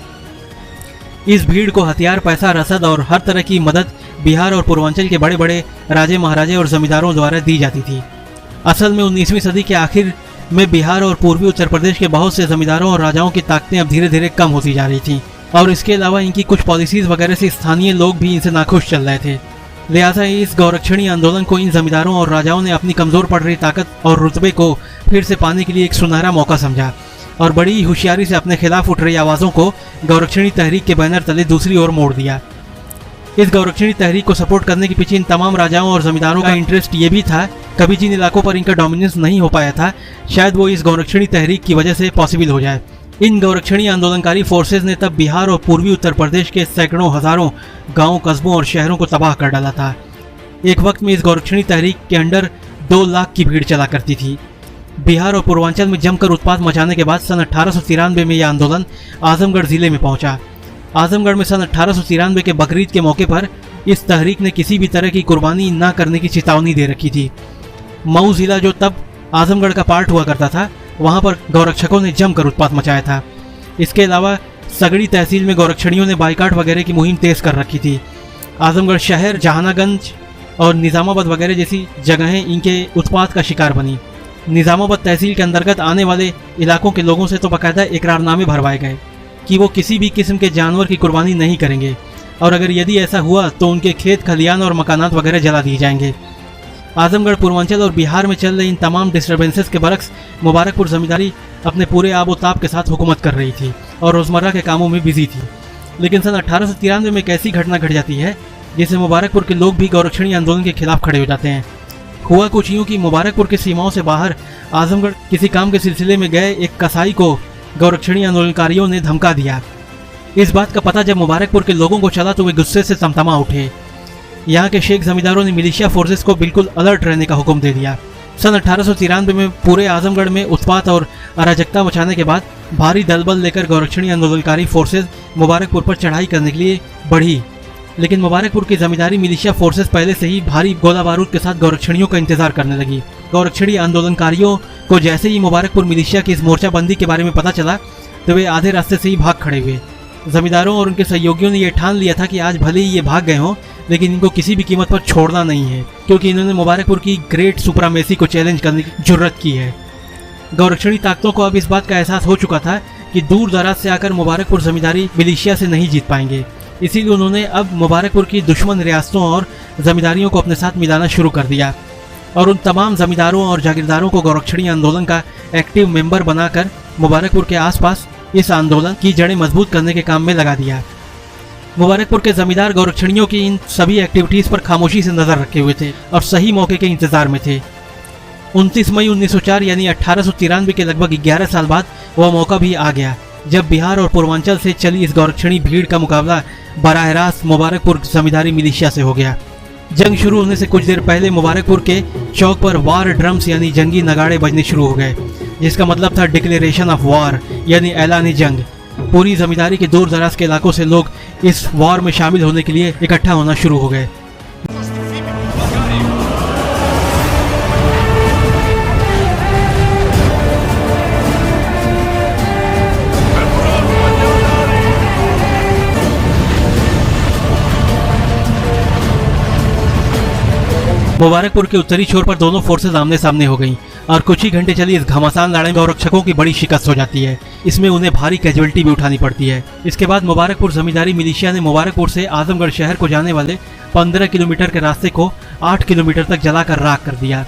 इस भीड़ को हथियार, पैसा, रसद और हर तरह की मदद बिहार और पूर्वांचल के बड़े बड़े राजे, महाराजे और जमींदारों द्वारा दी जाती थी। असल में 19वीं सदी के आखिर में बिहार और पूर्वी उत्तर प्रदेश के बहुत से जमींदारों और राजाओं की ताकतें अब धीरे धीरे कम होती जा रही थीं और इसके अलावा इनकी कुछ पॉलिसीज वगैरह से स्थानीय लोग भी इनसे नाखुश चल रहे थे। लिहाजा इस गौरक्षणी आंदोलन को इन जमींदारों और राजाओं ने अपनी कमजोर पड़ रही ताकत और रुतबे को फिर से पाने के लिए एक सुनहरा मौका समझा और बड़ी होशियारी से अपने खिलाफ उठ रही आवाज़ों को गौरक्षणी तहरीक के बैनर तले दूसरी ओर मोड़ दिया। इस गौरक्षणी तहरीक को सपोर्ट करने के पीछे इन तमाम राजाओं और जमींदारों का इंटरेस्ट ये भी था कभी जिन इलाकों पर इनका डोमिनेंस नहीं हो पाया था, शायद वो इस गौरक्षणी तहरीक की वजह से पॉसिबल हो जाए। इन गौरक्षणी आंदोलनकारी फोर्सेज ने तब बिहार और पूर्वी उत्तर प्रदेश के सैकड़ों हजारों गांवों, कस्बों और शहरों को तबाह कर डाला था। एक वक्त में इस गौरक्षणी तहरीक के अंडर 2 लाख की भीड़ चला करती थी। बिहार और पूर्वांचल में जमकर उत्पात मचाने के बाद सन 1893 में यह आंदोलन आजमगढ़ जिले में पहुंचा। आजमगढ़ में सन 1893 के बकरीद के मौके पर इस तहरीक ने किसी भी तरह की कुर्बानी न करने की चेतावनी दे रखी थी। मऊ जिला जो तब आजमगढ़ का पार्ट हुआ करता था, वहां पर गौरक्षकों ने जमकर उत्पात मचाया था। इसके अलावा सगड़ी तहसील में गौरक्षणियों ने बाइकाट वगैरह की मुहिम तेज कर रखी थी। आजमगढ़ शहर, जहानागंज और निज़ामाबाद वगैरह जैसी जगहें इनके उत्पात का शिकार बनी। निज़ामाबाद तहसील के अंतर्गत आने वाले इलाकों के लोगों से तो बाकायदा इकरारनामे भरवाए गए कि वो किसी भी किस्म के जानवर की कुर्बानी नहीं करेंगे, और अगर यदि ऐसा हुआ तो उनके खेत खलियान और मकानात वगैरह जला दिए जाएंगे। आजमगढ़, पूर्वांचल और बिहार में चल रही इन तमाम डिस्टर्बेंसेस के बरक्स मुबारकपुर जमींदारी अपने पूरे आबोताब के साथ हुकूमत कर रही थी और रोज़मर्रा के कामों में बिजी थी। लेकिन सन 1893 में एक ऐसी घटना घट जाती है जिससे मुबारकपुर के लोग भी गौरक्षणी आंदोलन के खिलाफ खड़े हो जाते हैं। हुआ कुछ यूँ कि मुबारकपुर की सीमाओं से बाहर आजमगढ़ किसी काम के सिलसिले में गए एक कसाई को गौरक्षणी आंदोलनकारियों ने धमका दिया। इस बात का पता जब मुबारकपुर के लोगों को चला तो वे गुस्से से तमतमा उठे। यहाँ के शेख जमींदारों ने मिलिशिया फोर्सेस को बिल्कुल अलर्ट रहने का हुक्म दे दिया। सन 1893 में पूरे आजमगढ़ में उत्पात और अराजकता मचाने के बाद भारी दलबल लेकर गौरक्षणी आंदोलनकारी फोर्सेज मुबारकपुर पर चढ़ाई करने के लिए बढ़ी। लेकिन मुबारकपुर की जमींदारी मिलिशिया फोर्सेस पहले से ही भारी गोला बारूद के साथ गौरक्षणियों का इंतजार करने लगी। गौरक्षणी आंदोलनकारियों को जैसे ही मुबारकपुर मिलिशिया की इस मोर्चाबंदी के बारे में पता चला तो वे आधे रास्ते से ही भाग खड़े हुए। जमींदारों और उनके सहयोगियों ने यह ठान लिया था कि आज भले ही ये भाग गए हों, लेकिन इनको किसी भी कीमत पर छोड़ना नहीं है, क्योंकि इन्होंने मुबारकपुर की ग्रेट सुप्रामेसी को चैलेंज करने की जुर्रत की है। गौरक्षणी ताकतों को अब इस बात का एहसास हो चुका था कि दूर दराज से आकर मुबारकपुर जमींदारी मिलिशिया से नहीं जीत पाएंगे। इसीलिए उन्होंने अब मुबारकपुर की दुश्मन रियासतों और जमींदारियों को अपने साथ मिलाना शुरू कर दिया और उन तमाम जमींदारों और जागीरदारों को गौरक्षणी आंदोलन का एक्टिव मेंबर बनाकर मुबारकपुर के आसपास इस आंदोलन की जड़ें मजबूत करने के काम में लगा दिया। मुबारकपुर के जमींदार गौरक्षणियों की इन सभी एक्टिविटीज पर खामोशी से नजर रखे हुए थे और सही मौके के इंतजार में थे। 29 मई 1904 यानी 1893 के लगभग 11 साल बाद वह मौका भी आ गया जब बिहार और पूर्वांचल से चली इस गौरक्षणी भीड़ का मुकाबला बराह रास्त मुबारकपुर जमींदारी मिलिशिया से हो गया। जंग शुरू होने से कुछ देर पहले मुबारकपुर के चौक पर वार ड्रम्स यानी जंगी नगाड़े बजने शुरू हो गए, जिसका मतलब था डिक्लेरेशन ऑफ वॉर यानी ऐलान जंग। पूरी जमींदारी के दूर दराज के इलाकों से लोग इस वॉर में शामिल होने के लिए इकट्ठा होना शुरू हो गए। मुबारकपुर के उत्तरी छोर पर दोनों फोर्सेज आमने सामने हो गईं और कुछ ही घंटे चली इस घमासान लड़ाई में गौरक्षकों की बड़ी शिकस्त हो जाती है। इसमें उन्हें भारी कैजुअल्टी भी उठानी पड़ती है। इसके बाद मुबारकपुर जमींदारी मिलिशिया ने मुबारकपुर से आजमगढ़ शहर को जाने वाले 15 किलोमीटर के रास्ते को 8 किलोमीटर तक जलाकर राख कर दिया।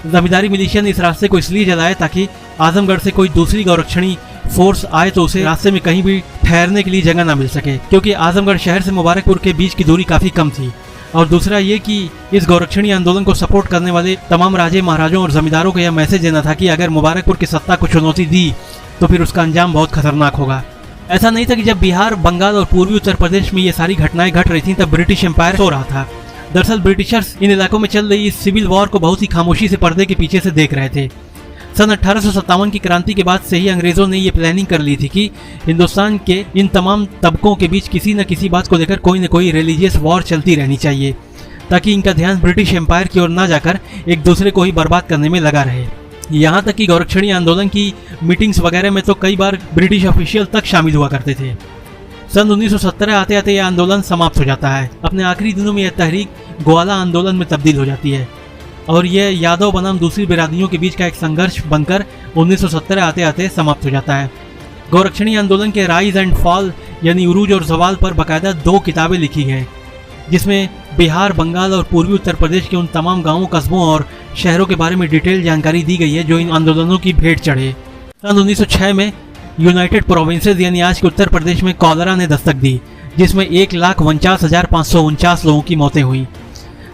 जमींदारी मिलिशिया ने इस रास्ते को इसलिए जलाया ताकि आजमगढ़ से कोई दूसरी गौरक्षणी फोर्स आए तो उसे रास्ते में कहीं भी ठहरने के लिए जगह न मिल सके, क्योंकि आजमगढ़ शहर से मुबारकपुर के बीच की दूरी काफी कम थी। और दूसरा ये कि इस गौरक्षणी आंदोलन को सपोर्ट करने वाले तमाम राजे, महाराजों और जमींदारों को यह मैसेज देना था कि अगर मुबारकपुर की सत्ता को चुनौती दी तो फिर उसका अंजाम बहुत खतरनाक होगा। ऐसा नहीं था कि जब बिहार, बंगाल और पूर्वी उत्तर प्रदेश में ये सारी घटनाएं घट रही थीं तब ब्रिटिश एम्पायर सो रहा था। दरअसल ब्रिटिशर्स इन इलाकों में चल रही इस सिविल वॉर को बहुत ही खामोशी से पर्दे के पीछे से देख रहे थे। सन 1857 की क्रांति के बाद से ही अंग्रेजों ने ये प्लानिंग कर ली थी कि हिंदुस्तान के इन तमाम तबकों के बीच किसी न किसी बात को लेकर कोई न कोई रिलीजियस वॉर चलती रहनी चाहिए, ताकि इनका ध्यान ब्रिटिश एम्पायर की ओर न जाकर एक दूसरे को ही बर्बाद करने में लगा रहे। यहाँ तक कि गौरक्षणी आंदोलन की मीटिंग्स वगैरह में तो कई बार ब्रिटिश ऑफिशियल तक शामिल हुआ करते थे। सन 1917 आते आते यह आंदोलन समाप्त हो जाता है। अपने आखिरी दिनों में यह तहरीक ग्वाला आंदोलन में तब्दील हो जाती है और यह यादव बनाम दूसरी बिरादरियों के बीच का एक संघर्ष बनकर 1917 आते आते समाप्त हो जाता है। गौरक्षणी आंदोलन के राइज एंड फॉल यानी उरूज और जवाल पर बाकायदा 2 किताबें लिखी गई, जिसमें बिहार, बंगाल और पूर्वी उत्तर प्रदेश के उन तमाम गांवों, कस्बों और शहरों के बारे में डिटेल जानकारी दी गई है जो इन आंदोलनों की भेंट चढ़े। सन 1906 में यूनाइटेड प्रोविंसेस यानी आज के उत्तर प्रदेश में कॉलरा ने दस्तक दी, जिसमें 1,49,549 लोगों की मौतें हुई।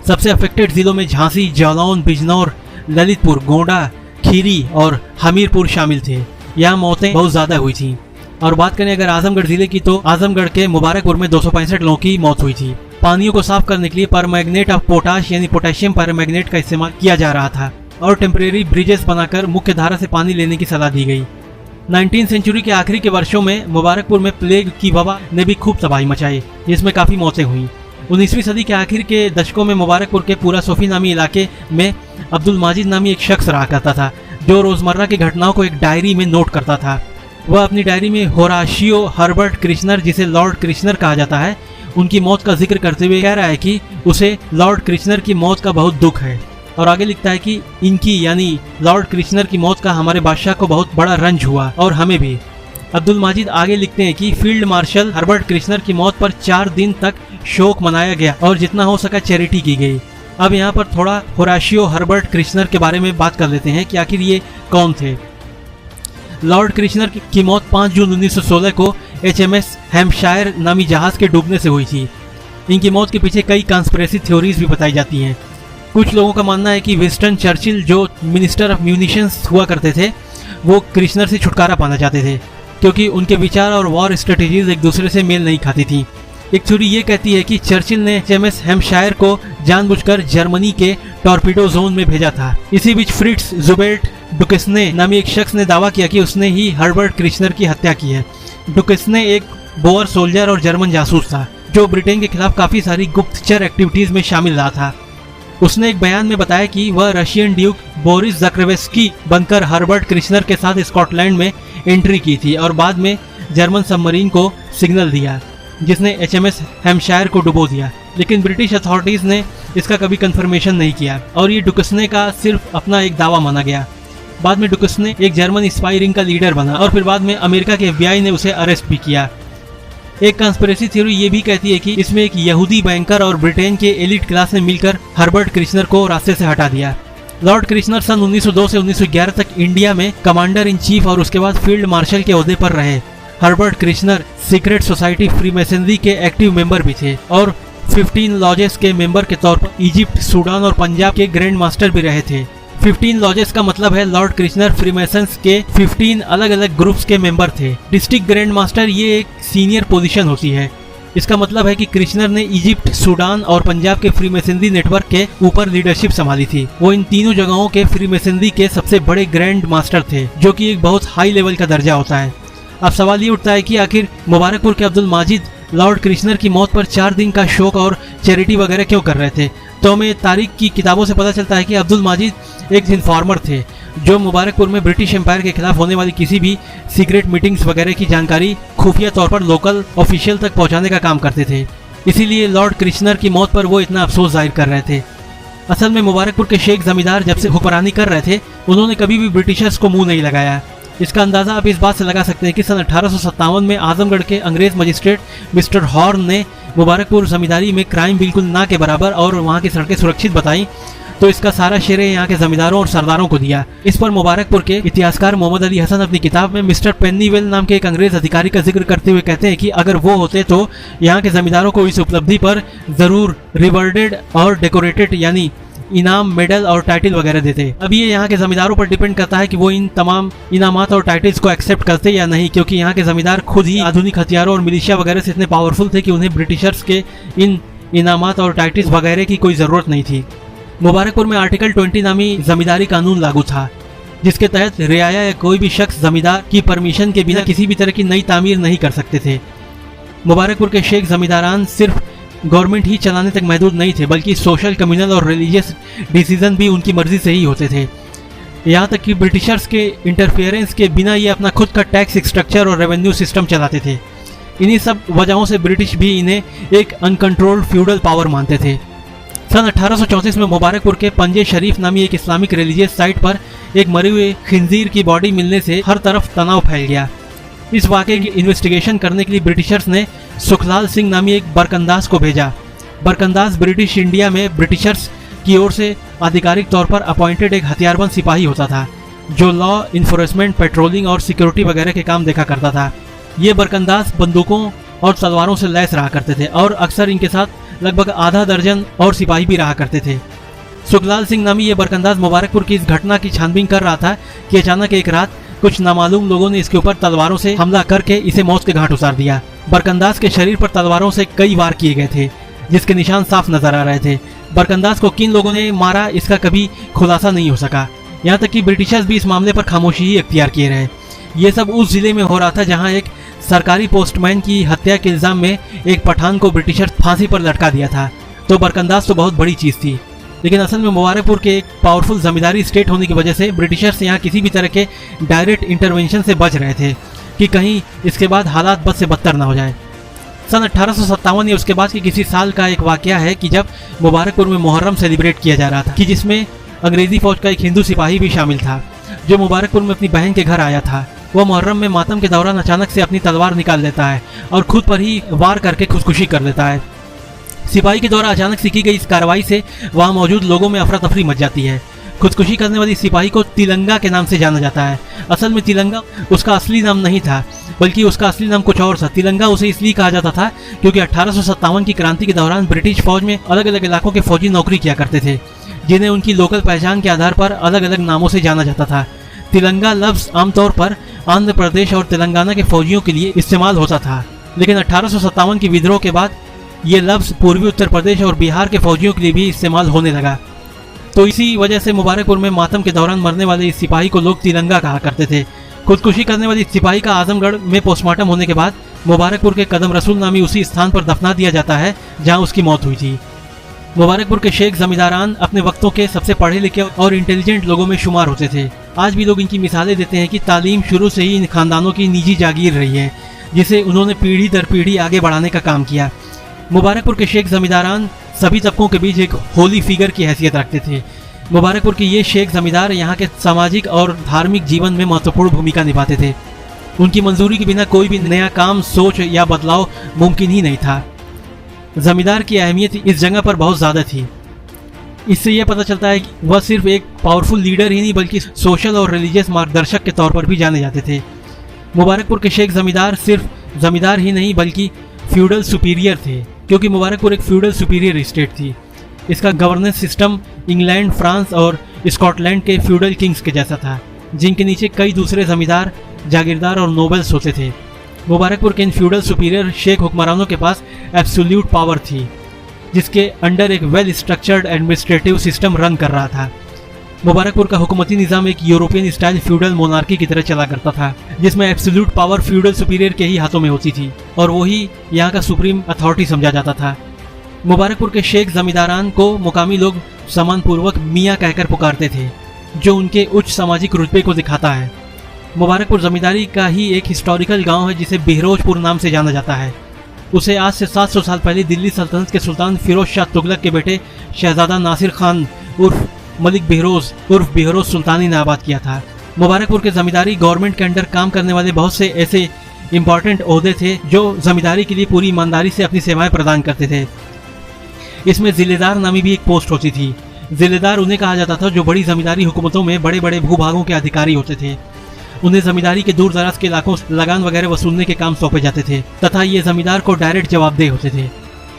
सबसे अफेक्टेड जिलों में झांसी, जालौन, बिजनौर, ललितपुर, गोंडा, खीरी और हमीरपुर शामिल थे। यहाँ मौतें बहुत ज़्यादा हुई थी। और बात करें अगर आजमगढ़ जिले की, तो आजमगढ़ के मुबारकपुर में 265 लोगों की मौत हुई थी। पानियों को साफ करने के लिए परमैंगनेट ऑफ पोटाश यानी पोटेशियम परमैंगनेट का इस्तेमाल किया जा रहा था और टेम्परेरी ब्रिजेस बनाकर मुख्य धारा से पानी लेने की सलाह दी गई। 19वीं सेंचुरी के आखिरी के वर्षों में मुबारकपुर में प्लेग की वबा ने भी खूब तबाही मचाई, जिसमें काफ़ी मौतें हुई। 19वीं सदी के आखिर के दशकों में मुबारकपुर के पूरा सोफी नामी इलाके में अब्दुल माजिद नामी एक शख्स रहा करता था, जो रोज़मर्रा की घटनाओं को एक डायरी में नोट करता था। वह अपनी डायरी में होराशियो हर्बर्ट क्रिश्नर, जिसे लॉर्ड क्रिश्नर कहा जाता है, उनकी मौत का जिक्र करते हुए कह रहा है कि उसे लॉर्ड क्रिश्नर की मौत का बहुत दुख है। और आगे लिखता है कि इनकी यानी लॉर्ड क्रिश्नर की मौत का हमारे बादशाह को बहुत बड़ा रंज हुआ और हमें भी। अब्दुल माजिद आगे लिखते हैं कि फील्ड मार्शल हर्बर्ट क्रिश्नर की मौत पर 4 दिन तक शोक मनाया गया और जितना हो सका चैरिटी की गई। अब यहाँ पर थोड़ा होराशियो हर्बर्ट क्रिश्नर के बारे में बात कर लेते हैं कि आखिर ये कौन थे। लॉर्ड क्रिश्नर की मौत 5 जून 1916 को HMS हैम्पशायर नामी जहाज के डूबने से हुई थी। इनकी मौत के पीछे कई कॉन्स्पिरेसी थ्योरीज भी बताई जाती हैं। कुछ लोगों का मानना है कि विंस्टन चर्चिल, जो मिनिस्टर ऑफ म्यूनिशंस हुआ करते थे, वो क्रिश्नर से छुटकारा पाना चाहते थे क्योंकि उनके विचार और वॉर स्ट्रेटेजीज एक दूसरे से मेल नहीं खाती थी। एक थ्योरी ये कहती है कि चर्चिल ने HMS हैम्पशायर को जानबूझकर जर्मनी के टॉर्पीडो जोन में भेजा था। इसी बीच फ्रिट्ज जुबेल्ट डुकेस्ने नामी एक शख्स ने दावा किया कि उसने ही हर्बर्ट क्रिश्नर की हत्या की है। डुकेस्ने एक बोअर सोल्जर और जर्मन जासूस था, जो ब्रिटेन के खिलाफ काफ़ी सारी गुप्तचर एक्टिविटीज़ में शामिल रहा था। उसने एक बयान में बताया कि वह रशियन ड्यूक बोरिस ज़क्रेवेस्की बनकर हर्बर्ट क्रिश्नर के साथ स्कॉटलैंड में एंट्री की थी और बाद में जर्मन सबमरीन को सिग्नल दिया, जिसने HMS हैम्पशायर को डुबो दिया। लेकिन ब्रिटिश अथॉरिटीज़ ने इसका कभी कंफर्मेशन नहीं किया और ये डुकेस्ने का सिर्फ अपना एक दावा माना गया। बाद में डुकेस्ने एक जर्मन स्पाई रिंग का लीडर बना और फिर बाद में अमेरिका के FBI ने उसे अरेस्ट भी किया। एक कंस्पिरेसी थ्योरी ये भी कहती है कि इसमें एक यहूदी बैंकर और ब्रिटेन के एलिट क्लास ने मिलकर हर्बर्ट क्रिश्नर को रास्ते से हटा दिया। लॉर्ड क्रिश्नर सन 1902 से 1911 तक इंडिया में कमांडर इन चीफ और उसके बाद फील्ड मार्शल के ओहदे पर रहे। हर्बर्ट क्रिश्नर सीक्रेट सोसाइटी फ्रीमेसनरी के एक्टिव मेंबर भी थे और 15 लॉजेस के मेंबर के तौर पर इजिप्ट, सूडान और पंजाब के ग्रैंड मास्टर भी रहे थे। 15 लॉजेस का मतलब है लॉर्ड क्रिश्नर फ्रीमेसन्स के 15 अलग अलग ग्रुप्स के मेंबर थे। डिस्ट्रिक्ट ग्रैंड मास्टर ये एक सीनियर पोजीशन होती है। इसका मतलब है कि क्रिश्नर ने इजिप्ट, सूडान और पंजाब के फ्रीमेसनरी नेटवर्क के ऊपर लीडरशिप संभाली थी। वो इन तीनों जगहों के फ्रीमेसनरी के सबसे बड़े ग्रैंड मास्टर थे, जो कि एक बहुत हाई लेवल का दर्जा होता है। अब सवाल ये उठता है कि आखिर मुबारकपुर के अब्दुल माजिद लॉर्ड क्रिश्नर की मौत पर 4 दिन का शोक और चैरिटी वगैरह क्यों कर रहे थे। तो हमें तारीख की किताबों से पता चलता है कि अब्दुल माजिद एक इन्फॉर्मर थे, जो मुबारकपुर में ब्रिटिश एम्पायर के खिलाफ होने वाली किसी भी सीक्रेट मीटिंग्स वगैरह की जानकारी खुफिया तौर पर लोकल ऑफिशियल तक पहुंचाने का काम करते थे। इसीलिए लॉर्ड क्रिश्नर की मौत पर वो इतना अफसोस जाहिर कर रहे थे। असल में मुबारकपुर के शेख जमींदार जब से हुक्मरानी कर रहे थे, उन्होंने कभी भी ब्रिटिशर्स को मुंह नहीं लगाया। इसका अंदाज़ा आप इस बात से लगा सकते हैं कि सन 1857 में आजमगढ़ के अंग्रेज मजिस्ट्रेट मिस्टर हॉर्न ने मुबारकपुर जमींदारी में क्राइम बिल्कुल ना के बराबर और वहाँ की सड़कें सुरक्षित बताई, तो इसका सारा श्रेय यहाँ के जमींदारों और सरदारों को दिया। इस पर मुबारकपुर के इतिहासकार मोहम्मद अली हसन अपनी किताब में मिस्टर पेन्नीवेल नाम के एक अंग्रेज अधिकारी का जिक्र करते हुए कहते हैं कि अगर वो होते तो यहाँ के जमींदारों को इस उपलब्धि पर ज़रूर रिवॉर्डेड और डेकोरेटेड यानी इनाम, मेडल और टाइटल वगैरह देते। अब ये यहाँ के जमींदारों पर डिपेंड करता है कि वो इन तमाम इनामात और टाइटल्स को एक्सेप्ट करते या नहीं, क्योंकि यहाँ के जमींदार खुद ही आधुनिक हथियारों और मिलिशिया वगैरह से इतने पावरफुल थे कि उन्हें ब्रिटिशर्स के इन इनामात और टाइटल्स वगैरह की कोई ज़रूरत नहीं थी। मुबारकपुर में आर्टिकल 20 नामी जमींदारी कानून लागू था, जिसके तहत रियाया या कोई भी शख्स जमींदार की परमिशन के बिना किसी भी तरह की नई तामीर नहीं कर सकते थे। मुबारकपुर के शेख जमींदारान सिर्फ गवर्नमेंट ही चलाने तक महदूद नहीं थे, बल्कि सोशल, कम्युनल और रिलीजियस डिसीजन भी उनकी मर्जी से ही होते थे। यहाँ तक कि ब्रिटिशर्स के इंटरफेरेंस के बिना ये अपना खुद का टैक्स स्ट्रक्चर और रेवेन्यू सिस्टम चलाते थे। इन्हीं सब वजहों से ब्रिटिश भी इन्हें एक अनकंट्रोल्ड फ्यूडल पावर मानते थे। सन 1834 में मुबारकपुर के पंजे शरीफ नामी एक इस्लामिक रिलीजियस साइट पर एक मरे हुए खिंजीर की बॉडी मिलने से हर तरफ तनाव फैल गया। इस वाक़े की इन्वेस्टिगेशन करने के लिए ब्रिटिशर्स ने सुखलाल सिंह नामी एक बरकंदाज को भेजा। बरकंदाज ब्रिटिश इंडिया में ब्रिटिशर्स की ओर से आधिकारिक तौर पर अपॉइंटेड एक हथियारबंद सिपाही होता था, जो लॉ इन्फोर्समेंट, पेट्रोलिंग और सिक्योरिटी वगैरह के काम देखा करता था। ये बरकंदाज बंदूकों और तलवारों से लैस रहा करते थे और अक्सर इनके साथ लगभग आधा दर्जन और सिपाही भी रहा करते थे। सुखलाल सिंह नामी ये बरकंदाज मुबारकपुर की इस घटना की छानबीन कर रहा था कि अचानक एक रात कुछ नामालूम लोगों ने इसके ऊपर तलवारों से हमला करके इसे मौत के घाट उतार दिया। बरकंदाज के शरीर पर तलवारों से कई वार किए गए थे, जिसके निशान साफ नजर आ रहे थे। बरकंदाज को किन लोगों ने मारा इसका कभी खुलासा नहीं हो सका। यहाँ तक कि ब्रिटिशर्स भी इस मामले पर खामोशी ही अख्तियार किए रहे। ये सब उस जिले में हो रहा था जहाँ एक सरकारी पोस्टमैन की हत्या के इल्जाम में एक पठान को ब्रिटिशर्स फांसी पर लटका दिया था। तो बरकंदाज तो बहुत बड़ी चीज थी, लेकिन असल में मुबारकपुर के एक पावरफुल जमींदारी स्टेट होने की वजह से ब्रिटिशर्स यहाँ किसी भी तरह के डायरेक्ट इंटरवेंशन से बच रहे थे कि कहीं इसके बाद हालात बद से बदतर ना हो जाए। सन 1857 या उसके बाद के किसी साल का एक वाकया है कि जब मुबारकपुर में मुहर्रम सेलिब्रेट किया जा रहा था कि जिसमें अंग्रेजी फौज का एक हिंदू सिपाही भी शामिल था जो मुबारकपुर में अपनी बहन के घर आया था। वह मुहर्रम में मातम के दौरान अचानक से अपनी तलवार निकाल लेता है और खुद पर ही वार करके खुदकुशी कर लेता है। सिपाही के द्वारा अचानक से की गई इस कार्रवाई से वहां मौजूद लोगों में अफरा तफरी मच जाती है। खुदकुशी करने वाली सिपाही को तिलंगा के नाम से जाना जाता है। असल में तिलंगा उसका असली नाम नहीं था, बल्कि उसका असली नाम कुछ और था। तिलंगा उसे इसलिए कहा जाता था क्योंकि 1857 की क्रांति के दौरान ब्रिटिश फौज में अलग अलग इलाकों के फौजी नौकरी किया करते थे, जिन्हें उनकी लोकल पहचान के आधार पर अलग अलग नामों से जाना जाता था। तिलंगा लफ्ज आमतौर पर आंध्र प्रदेश और तेलंगाना के फौजियों के लिए इस्तेमाल होता था, लेकिन 1857 के विद्रोह के बाद ये लफ्ज पूर्वी उत्तर प्रदेश और बिहार के फौजियों के लिए भी इस्तेमाल होने लगा। तो इसी वजह से मुबारकपुर में मातम के दौरान मरने वाले इस सिपाही को लोग तिलंगा कहा करते थे। खुदकुशी करने वाली सिपाही का आजमगढ़ में पोस्टमार्टम होने के बाद मुबारकपुर के कदम रसूल नामी उसी स्थान पर दफना दिया जाता है जहां उसकी मौत हुई थी। मुबारकपुर के शेख जमींदारान अपने वक्तों के सबसे पढ़े लिखे और इंटेलिजेंट लोगों में शुमार होते थे। आज भी लोग इनकी मिसालें देते हैं कि तालीम शुरू से ही इन खानदानों की निजी जागीर रही है, जिसे उन्होंने पीढ़ी दर पीढ़ी आगे बढ़ाने का काम किया। मुबारकपुर के शेख जमींदारान सभी तबकों के बीच एक होली फिगर की हैसियत रखते थे। मुबारकपुर के ये शेख जमींदार यहाँ के सामाजिक और धार्मिक जीवन में महत्वपूर्ण भूमिका निभाते थे। उनकी मंजूरी के बिना कोई भी नया काम, सोच या बदलाव मुमकिन ही नहीं था। जमींदार की अहमियत इस जगह पर बहुत ज़्यादा थी। इससे यह पता चलता है कि वह सिर्फ एक पावरफुल लीडर ही नहीं बल्कि सोशल और रिलीजियस मार्गदर्शक के तौर पर भी जाने जाते थे। मुबारकपुर के शेख जमींदार सिर्फ जमींदार ही नहीं बल्कि फ्यूडल सुपीरियर थे, क्योंकि मुबारकपुर एक फ्यूडल सुपीरियर स्टेट थी। इसका गवर्नेंस सिस्टम इंग्लैंड, फ्रांस और स्कॉटलैंड के फ्यूडल किंग्स के जैसा था, जिनके नीचे कई दूसरे जमींदार, जागीरदार और नोबल्स होते थे। मुबारकपुर के इन फ्यूडल सुपीरियर शेख हुक्मरानों के पास एब्सोल्यूट पावर थी, जिसके अंडर एक well structured administrative system run कर रहा था। मुबारकपुर का हुकूमती निज़ाम एक यूरोपियन स्टाइल फ्यूडल मोनार्की की तरह चला करता था, जिसमें एब्सोल्यूट पावर फ्यूडल सुपीरियर के ही हाथों में होती थी और वही यहाँ का सुप्रीम अथॉरिटी समझा जाता था। मुबारकपुर के शेख जमींदारान को मुकामी लोग सम्मानपूर्वक मियाँ कहकर पुकारते थे, जो उनके उच्च सामाजिक रुतबे को दिखाता है। मुबारकपुर जमींदारी का ही एक हिस्टोरिकल गांव है जिसे बिहरोजपुर नाम से जाना जाता है। उसे आज से 700 साल पहले दिल्ली सल्तनत के सुल्तान फिरोज शाह तुगलक के बेटे शहजादा नासिर खान उर्फ मलिक बिहरोज उर्फ बिहरोज सुल्तानी ने आबाद किया था। मुबारकपुर के जमींदारी गवर्नमेंट के अंडर काम करने वाले बहुत से ऐसे इंपॉर्टेंट ओहदे थे जो जमींदारी के लिए पूरी ईमानदारी से अपनी सेवाएं प्रदान करते थे। इसमें जिलेदार नामी भी एक पोस्ट होती थी। जिलेदार उन्हें कहा जाता था जो बड़ी जमींदारी हुकूमतों में बड़े बड़े भूभागों के अधिकारी होते थे। उन्हें जमींदारी के दूर दराज के इलाकों से लगान वगैरह वसूलने के काम सौंपे जाते थे तथा ये जमींदार को डायरेक्ट जवाबदेह होते थे।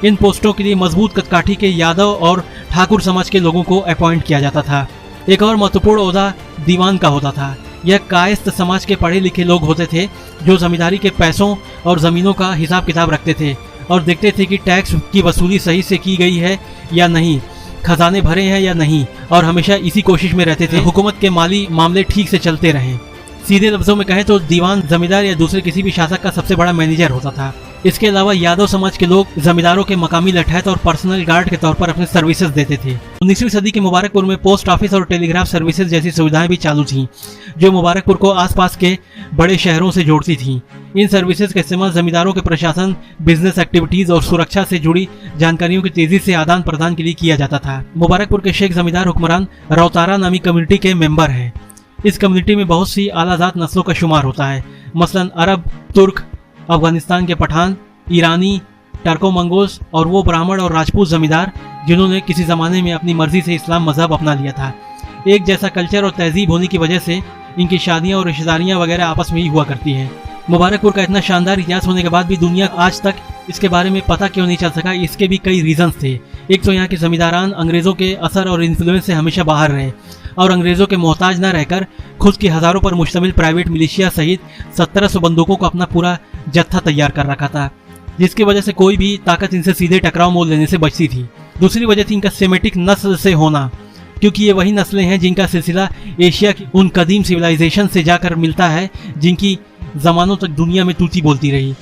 इन पोस्टों के लिए मजबूत कदकाठी के यादव और ठाकुर समाज के लोगों को अपॉइंट किया जाता था। एक और महत्वपूर्ण ओहदा दीवान का होता था। यह कायस्थ समाज के पढ़े लिखे लोग होते थे जो जमींदारी के पैसों और ज़मीनों का हिसाब किताब रखते थे और देखते थे कि टैक्स की वसूली सही से की गई है या नहीं, खजाने भरे हैं या नहीं, और हमेशा इसी कोशिश में रहते थे हुकूमत के माली मामले ठीक से चलते रहें। सीधे लफ्जों में कहें तो दीवान जमींदार या दूसरे किसी भी शासक का सबसे बड़ा मैनेजर होता था। इसके अलावा यादव समाज के लोग जमींदारों के मकामी लठैत और पर्सनल गार्ड के तौर पर अपने सर्विसेज देते थे। 19वीं सदी के मुबारकपुर में पोस्ट ऑफिस और टेलीग्राफ सर्विसेज जैसी सुविधाएं भी चालू थीं, जो मुबारकपुर को आसपास के बड़े शहरों से जोड़ती थीं। इन सर्विसेज का इस्तेमाल जमींदारों के प्रशासन, बिजनेस एक्टिविटीज और सुरक्षा से जुड़ी जानकारियों की तेजी से आदान प्रदान के लिए किया जाता था। मुबारकपुर के शेख जमींदार हुक्मरान रौतारा नामी कम्युनिटी के मेंबर हैं। इस कम्युनिटी में बहुत सी आलाजात नस्लों का शुमार होता है, मसलन अरब, तुर्क, अफगानिस्तान के पठान, ईरानी, टर्को मंगोल्स और वो ब्राह्मण और राजपूत जमींदार जिन्होंने किसी ज़माने में अपनी मर्जी से इस्लाम मजहब अपना लिया था। एक जैसा कल्चर और तहजीब होने की वजह से इनकी शादियाँ और रिश्तेदारियाँ वगैरह आपस में ही हुआ करती हैं। मुबारकपुर का इतना शानदार इतिहास होने के बाद भी दुनिया आज तक इसके बारे में पता क्यों नहीं चल सका, इसके भी कई रीजंस थे। एक तो यहाँ के जमींदारान अंग्रेजों के असर और इन्फ्लुएंस से हमेशा बाहर रहे और अंग्रेजों के मोहताज न रहकर खुद की हजारों पर मुश्तमिल प्राइवेट मिलिशिया सहित 1700 बंदूकों को अपना पूरा जत्था तैयार कर रखा था, जिसकी वजह से कोई भी ताकत इनसे सीधे टकराव मोल लेने से बचती थी। दूसरी वजह थी इनका सेमेटिक नस्ल से होना, क्योंकि ये वही नस्लें हैं जिनका सिलसिला एशिया की उन कदीम सिविलाइजेशन से जाकर मिलता है जिनकी ज़मानों तक दुनिया में तूती बोलती रही।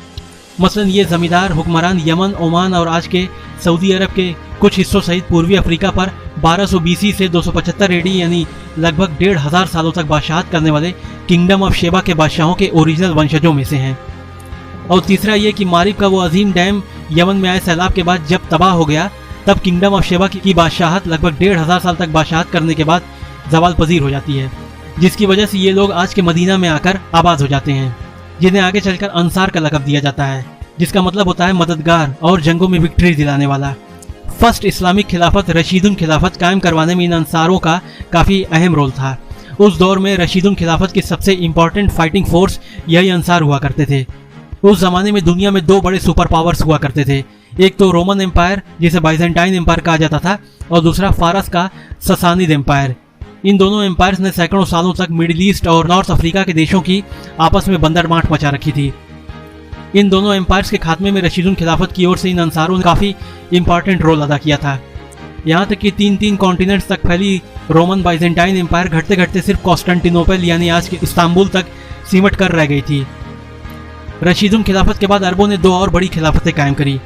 मसलन ये जमींदार हुक्मरान यमन, ओमान और आज के सऊदी अरब के कुछ हिस्सों सहित पूर्वी अफ्रीका पर 1200 BC से 275 AD यानी लगभग 1500 सालों तक बादशाहत करने वाले किंगडम ऑफ शेबा के बादशाहों के ओरिजिनल वंशजों में से हैं। और तीसरा ये कि मारिब का वो अजीम डैम यमन में आए सैलाब के बाद जब तबाह हो गया, तब किंगडम ऑफ शेबा की बादशाहत लगभग 1500 साल तक बादशाहत करने के बाद जवाल पजीर हो जाती है, जिसकी वजह से ये लोग आज के मदीना में आकर आबाद हो जाते हैं, जिन्हें आगे चलकर अंसार का लक़ब दिया जाता है, जिसका मतलब होता है मददगार और जंगों में विक्ट्री दिलाने वाला। फर्स्ट इस्लामिक खिलाफत रशीदुन खिलाफत कायम करवाने में इन अंसारों का काफ़ी अहम रोल था। उस दौर में रशीदुन खिलाफत की सबसे इम्पॉर्टेंट फाइटिंग फोर्स यही अंसार हुआ करते थे। उस जमाने में दुनिया में दो बड़े सुपर पावर्स हुआ करते थे, एक तो रोमन एम्पायर जिसे बाइजेंटाइन एम्पायर कहा जाता था और दूसरा फारस का ससानिद एम्पायर। इन दोनों एम्पायर्स ने सैकड़ों सालों तक मिडिल ईस्ट और नॉर्थ अफ्रीका के देशों की आपस में बंदरमाट मचा रखी थी। इन दोनों एम्पायर्स के खात्मे में रशीदुन खिलाफत की ओर से इन अंसारों ने काफ़ी इंपॉर्टेंट रोल अदा किया था। यहाँ तक कि 3 कॉन्टिनेंट्स तक फैली रोमन बाइजेंटाइन एम्पायर घटते घटते सिर्फ कॉन्स्टेंटिनोपल यानी आज के इस्तांबुल तक सिमट कर रह गई थी। रशीदुन खिलाफत के बाद अरबों ने दो और बड़ी खिलाफतें कायम करी,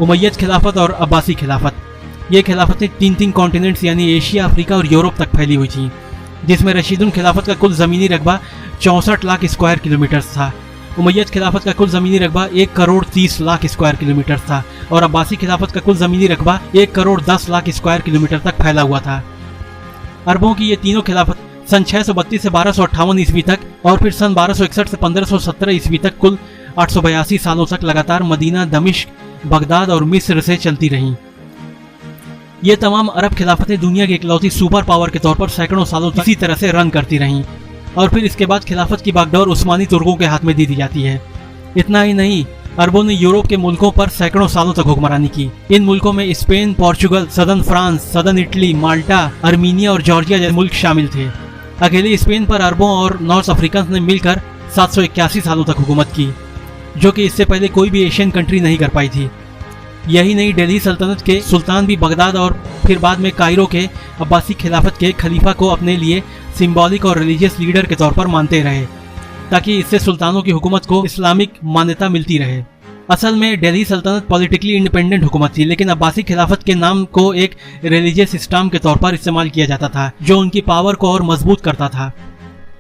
उमैयद खिलाफत और अब्बासी खिलाफत। ये खिलाफतें 3 कॉन्टिनेंट्स यानी एशिया, अफ्रीका और यूरोप तक फैली हुई थी, जिसमें रशीदुन खिलाफत का कुल ज़मीनी रकबा 64 लाख स्क्वायर किलोमीटर था। उमैयद खिलाफत का कुल ज़मीनी रकबा 1 करोड़ 30 लाख स्क्वायर किलोमीटर था और अब्बासी खिलाफत का कुल ज़मीनी रकबा 1 करोड़ 10 लाख स्क्वायर किलोमीटर तक फैला हुआ था। अरबों की ये तीनों खिलाफत सन 632 से 1258 ईस्वी तक और फिर सन 1261 से 1517 ईस्वी तक कुल 882 सालों तक लगातार मदीना, दमिश्क, बगदाद और मिस्र से चलती रहीं। ये तमाम अरब खिलाफतें दुनिया की इकलौती सुपर पावर के तौर पर सैकड़ों सालों तक इसी तरह से रन करती रहीं और फिर इसके बाद खिलाफत की बागडोर उस्मानी तुर्कों के हाथ में दे दी जाती है। इतना ही नहीं, अरबों ने यूरोप के मुल्कों पर सैकड़ों सालों तक हुक्मरानी की। इन मुल्कों में Spain, Portugal, southern France, southern Italy, Malta, Armenia और जॉर्जिया जैसे मुल्क शामिल थे। अकेले स्पेन पर अरबों और नॉर्थ अफ्रीकन ने मिलकर 781 सालों तक हुकूमत की, जो कि इससे पहले कोई भी एशियन कंट्री नहीं कर पाई थी। यही नहीं, दिल्ली सल्तनत के सुल्तान भी बगदाद और फिर बाद में कायरो के अब्बासी खिलाफत के खलीफा को अपने लिए सिंबॉलिक और रिलीजियस लीडर के तौर पर मानते रहे, ताकि इससे सुल्तानों की हुकूमत को इस्लामिक मान्यता मिलती रहे। असल में दिल्ली सल्तनत पॉलिटिकली इंडिपेंडेंट हुकूमत थी, लेकिन अब्बासी खिलाफत के नाम को एक रिलीजियस स्टाम्प के तौर पर इस्तेमाल किया जाता था, जो उनकी पावर को और मजबूत करता था।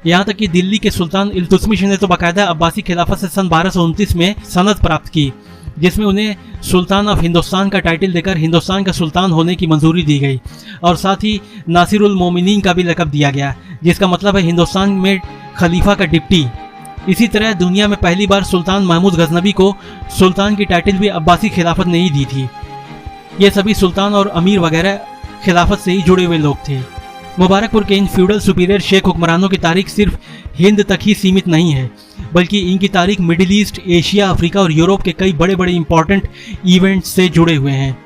यहाँ तक कि दिल्ली के सुल्तान इल्तुतमिश ने तो बाकायदा अब्बासी खिलाफत से सन 1229 में सनद प्राप्त की, जिसमें उन्हें सुल्तान ऑफ हिंदुस्तान का टाइटल देकर हिंदुस्तान का सुल्तान होने की मंजूरी दी गई और साथ ही नासिरुल मोमिनीन का भी लक़ब दिया गया, जिसका मतलब है हिंदुस्तान में खलीफा का डिप्टी। इसी तरह दुनिया में पहली बार सुल्तान महमूद गजनबी को सुल्तान की टाइटल भी अब्बासी खिलाफत ने ही दी थी। ये सभी सुल्तान और अमीर वगैरह खिलाफत से ही जुड़े हुए लोग थे। मुबारकपुर के इन फ्यूडल सुपीरियर शेख हुक्मरानों की तारीख सिर्फ हिंद तक ही सीमित नहीं है, बल्कि इनकी तारीख मिडिल ईस्ट, एशिया, अफ्रीका और यूरोप के कई बड़े बड़े इंपॉर्टेंट इवेंट्स से जुड़े हुए हैं।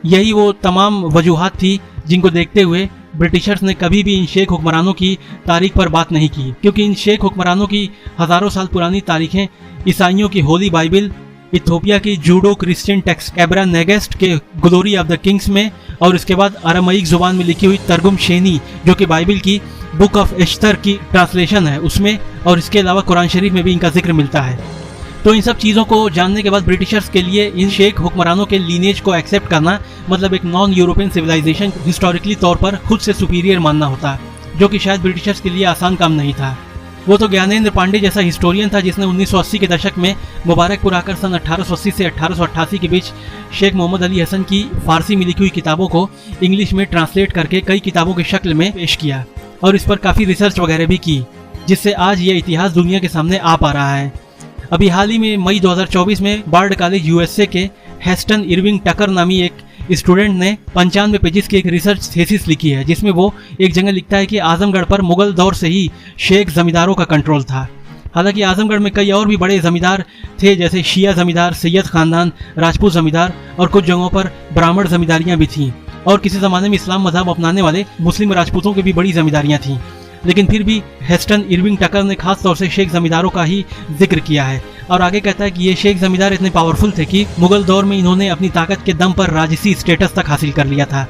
यही वो तमाम वजूहात थी जिनको देखते हुए ब्रिटिशर्स ने कभी भी इन शेख हुक्मरानों की तारीख पर बात नहीं की, क्योंकि इन शेख हुक्मरानों की हज़ारों साल पुरानी तारीखें ईसाइयों की होली बाइबल, इथोपिया की जूडो क्रिश्चियन टेक्स्ट कैबरा नेगेस्ट के ग्लोरी ऑफ द किंग्स में और इसके बाद अरामाइक जुबान में लिखी हुई तर्गुम शेनी, जो कि बाइबल की बुक ऑफ एश्तर की ट्रांसलेशन है, उसमें और इसके अलावा कुरान शरीफ में भी इनका जिक्र मिलता है। तो इन सब चीज़ों को जानने के बाद ब्रिटिशर्स के लिए इन शेख हुक्मरानों के लीनेज को एक्सेप्ट करना मतलब एक नॉन यूरोपियन सिविलाइजेशन हिस्टोरिकली तौर पर खुद से सुपीरियर मानना होता, जो कि शायद ब्रिटिशर्स के लिए आसान काम नहीं था। वो तो ज्ञानेंद्र पांडे जैसा हिस्टोरियन था जिसने 1980 के दशक में मुबारकपुर आकर सन 1880 से 1888 के बीच शेख मोहम्मद अली हसन की फारसी में लिखी हुई किताबों को इंग्लिश में ट्रांसलेट करके कई किताबों की शक्ल में पेश किया और इस पर काफ़ी रिसर्च वगैरह भी की, जिससे आज ये इतिहास दुनिया के सामने आ पा रहा है। अभी हाल ही में मई 2024 में बार्ड कॉलेज यूएसए के हेस्टन इरविंग टकर नामी एक स्टूडेंट ने 95 पेजेस की एक रिसर्च थीसिस लिखी है, जिसमें वो एक जगह लिखता है कि आजमगढ़ पर मुगल दौर से ही शेख जमींदारों का कंट्रोल था। हालांकि आजमगढ़ में कई और भी बड़े जमींदार थे, जैसे शिया जमींदार, सैयद खानदान, राजपूत जमींदार और कुछ जगहों पर ब्राह्मण जमींदारियां भी थीं। और किसी ज़माने में इस्लाम मजहब अपनाने वाले मुस्लिम राजपूतों की भी बड़ी जमींदारियां थीं। लेकिन फिर भी हेस्टन इरविंग टकर ने खास तौर से शेख जमींदारों का ही जिक्र किया है और आगे कहता है कि ये शेख जमींदार इतने पावरफुल थे कि मुगल दौर में इन्होंने अपनी ताकत के दम पर राजसी स्टेटस तक हासिल कर लिया था।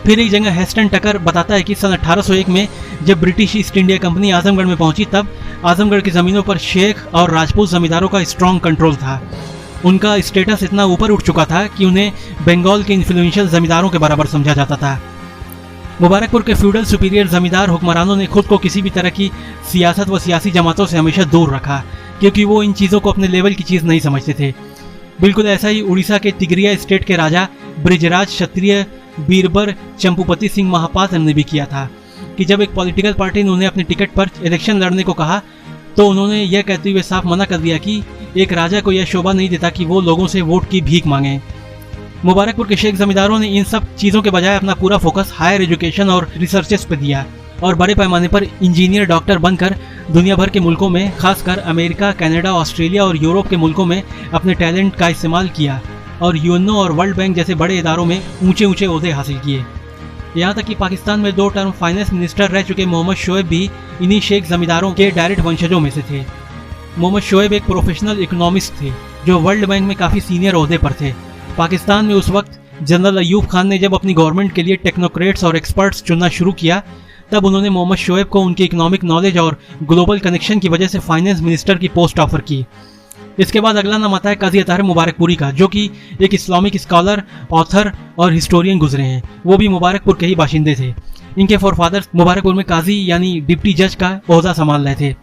फिर एक जगह हेस्टन टकर बताता है कि सन 1801 में जब British east India company Azamgarh में पहुंची, तब आजमगढ़ की ज़मीनों पर शेख और राजपूत जमींदारों का स्ट्रॉन्ग कंट्रोल था। उनका स्टेटस इतना ऊपर उठ चुका था कि उन्हें बंगाल के इन्फ्लुएंशियल जमींदारों के बराबर समझा जाता था। मुबारकपुर के फ्यूडल सुपीरियर जमींदार हुक्मरानों ने खुद को किसी भी तरह की सियासत व सियासी जमातों से हमेशा दूर रखा, क्योंकि वो इन चीज़ों को अपने लेवल की चीज़ नहीं समझते थे। बिल्कुल ऐसा ही उड़ीसा के तिगरिया स्टेट के राजा ब्रिजराज क्षत्रिय बीरबर चंपूपति सिंह महापात्र ने भी किया था कि जब एक पॉलिटिकल पार्टी ने उन्हें अपने टिकट पर इलेक्शन लड़ने को कहा, तो उन्होंने यह कहते हुए साफ मना कर दिया कि एक राजा को यह शोभा नहीं देता कि वो लोगों से वोट की भीख मांगे। मुबारकपुर के शेख जमींदारों ने इन सब चीज़ों के बजाय अपना पूरा फोकस हायर एजुकेशन और रिसर्चेस पर दिया और बड़े पैमाने पर इंजीनियर डॉक्टर बनकर दुनिया भर के मुल्कों में, खासकर अमेरिका, कनाडा, ऑस्ट्रेलिया और यूरोप के मुल्कों में अपने टैलेंट का इस्तेमाल किया और यूएनओ और वर्ल्ड बैंक जैसे बड़े इदारों में ऊंचे ऊंचे ओहदे हासिल किए। यहाँ तक कि पाकिस्तान में 2 टर्म फाइनेंस मिनिस्टर रह चुके मोहम्मद शोएब भी इन्हीं शेख जमींदारों के डायरेक्ट वंशजों में से थे। मोहम्मद शोएब एक प्रोफेशनल इकोनॉमिस्ट थे जो वर्ल्ड बैंक में काफ़ी सीनियर ओहदे पर थे। पाकिस्तान में उस वक्त जनरल अयूब खान ने जब अपनी गवर्नमेंट के लिए टेक्नोक्रेट्स और एक्सपर्ट्स चुनना शुरू किया, तब उन्होंने मोहम्मद शोएब को उनके इकोनॉमिक नॉलेज और ग्लोबल कनेक्शन की वजह से फाइनेंस मिनिस्टर की पोस्ट ऑफर की। इसके बाद अगला नाम आता है काजी अतार मुबारकपुरी का, जो कि एक इस्लामिक स्कॉलर, ऑथर और हिस्टोरियन गुजरे हैं। वो भी मुबारकपुर के ही बाशिंदे थे। इनके फोरफादर्स मुबारकपुर में काजी यानी डिप्टी जज का ओहदा संभाल रहे थे।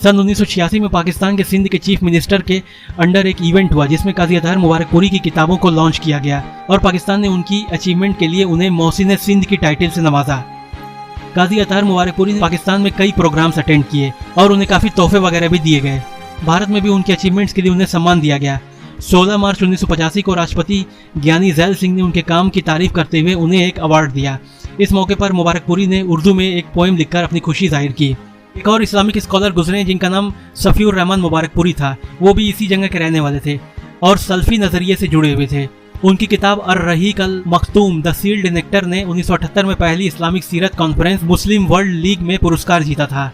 सन 1986 में पाकिस्तान के सिंध के चीफ मिनिस्टर के अंडर एक इवेंट हुआ जिसमें काजी अतार मुबारकपुरी की किताबों को लॉन्च किया गया और पाकिस्तान ने उनकी अचीवमेंट के लिए उन्हें मोहसिन सिंध की टाइटल से नवाजा। काजी अतार मुबारकपुरी ने पाकिस्तान में कई प्रोग्राम्स अटेंड किए और उन्हें काफ़ी तोहफे वगैरह भी दिए गए। भारत में भी उनके अचीवमेंट्स के लिए उन्हें सम्मान दिया गया। 16 मार्च 1985 को राष्ट्रपति ज्ञानी जैल सिंह ने उनके काम की तारीफ करते हुए उन्हें एक अवार्ड दिया। इस मौके पर मुबारकपुरी ने उर्दू में एक पोएम लिखकर अपनी खुशी जाहिर की। एक और इस्लामिक स्कॉलर गुजरे हैं जिनका नाम सफ़ीउर रहमान मुबारकपुरी था। वो भी इसी जगह के रहने वाले थे और सल्फी नज़रिए से जुड़े हुए थे। उनकी किताब अर-रहीक अल मख्तूम द सील्ड नेक्टर ने 1978 में पहली इस्लामिक सीरत कॉन्फ्रेंस मुस्लिम वर्ल्ड लीग में पुरस्कार जीता था।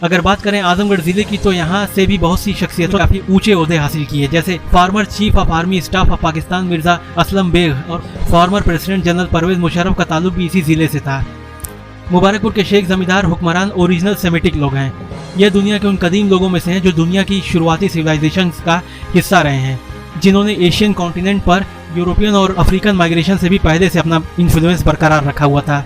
अगर बात करें आजमगढ़ जिले की, तो यहाँ से भी बहुत सी शख्सियतों काफी ऊंचे ओहदे हासिल किए, जैसे former chief of army staff of Pakistan Mirza Aslam Beg और former president general Pervez Musharraf का ताल्लुक भी इसी जिले से था। मुबारकपुर के शेख जमींदार हुक्मरान ओरिजिनल सेमेटिक लोग हैं। यह दुनिया के उन कदीम लोगों में से हैं जो दुनिया की शुरुआती सिविलाइजेशन का हिस्सा रहे हैं, जिन्होंने एशियन कॉन्टिनेंट पर यूरोपियन और अफ्रीकन माइग्रेशन से भी पहले से अपना इन्फ्लुएंस बरकरार रखा हुआ था।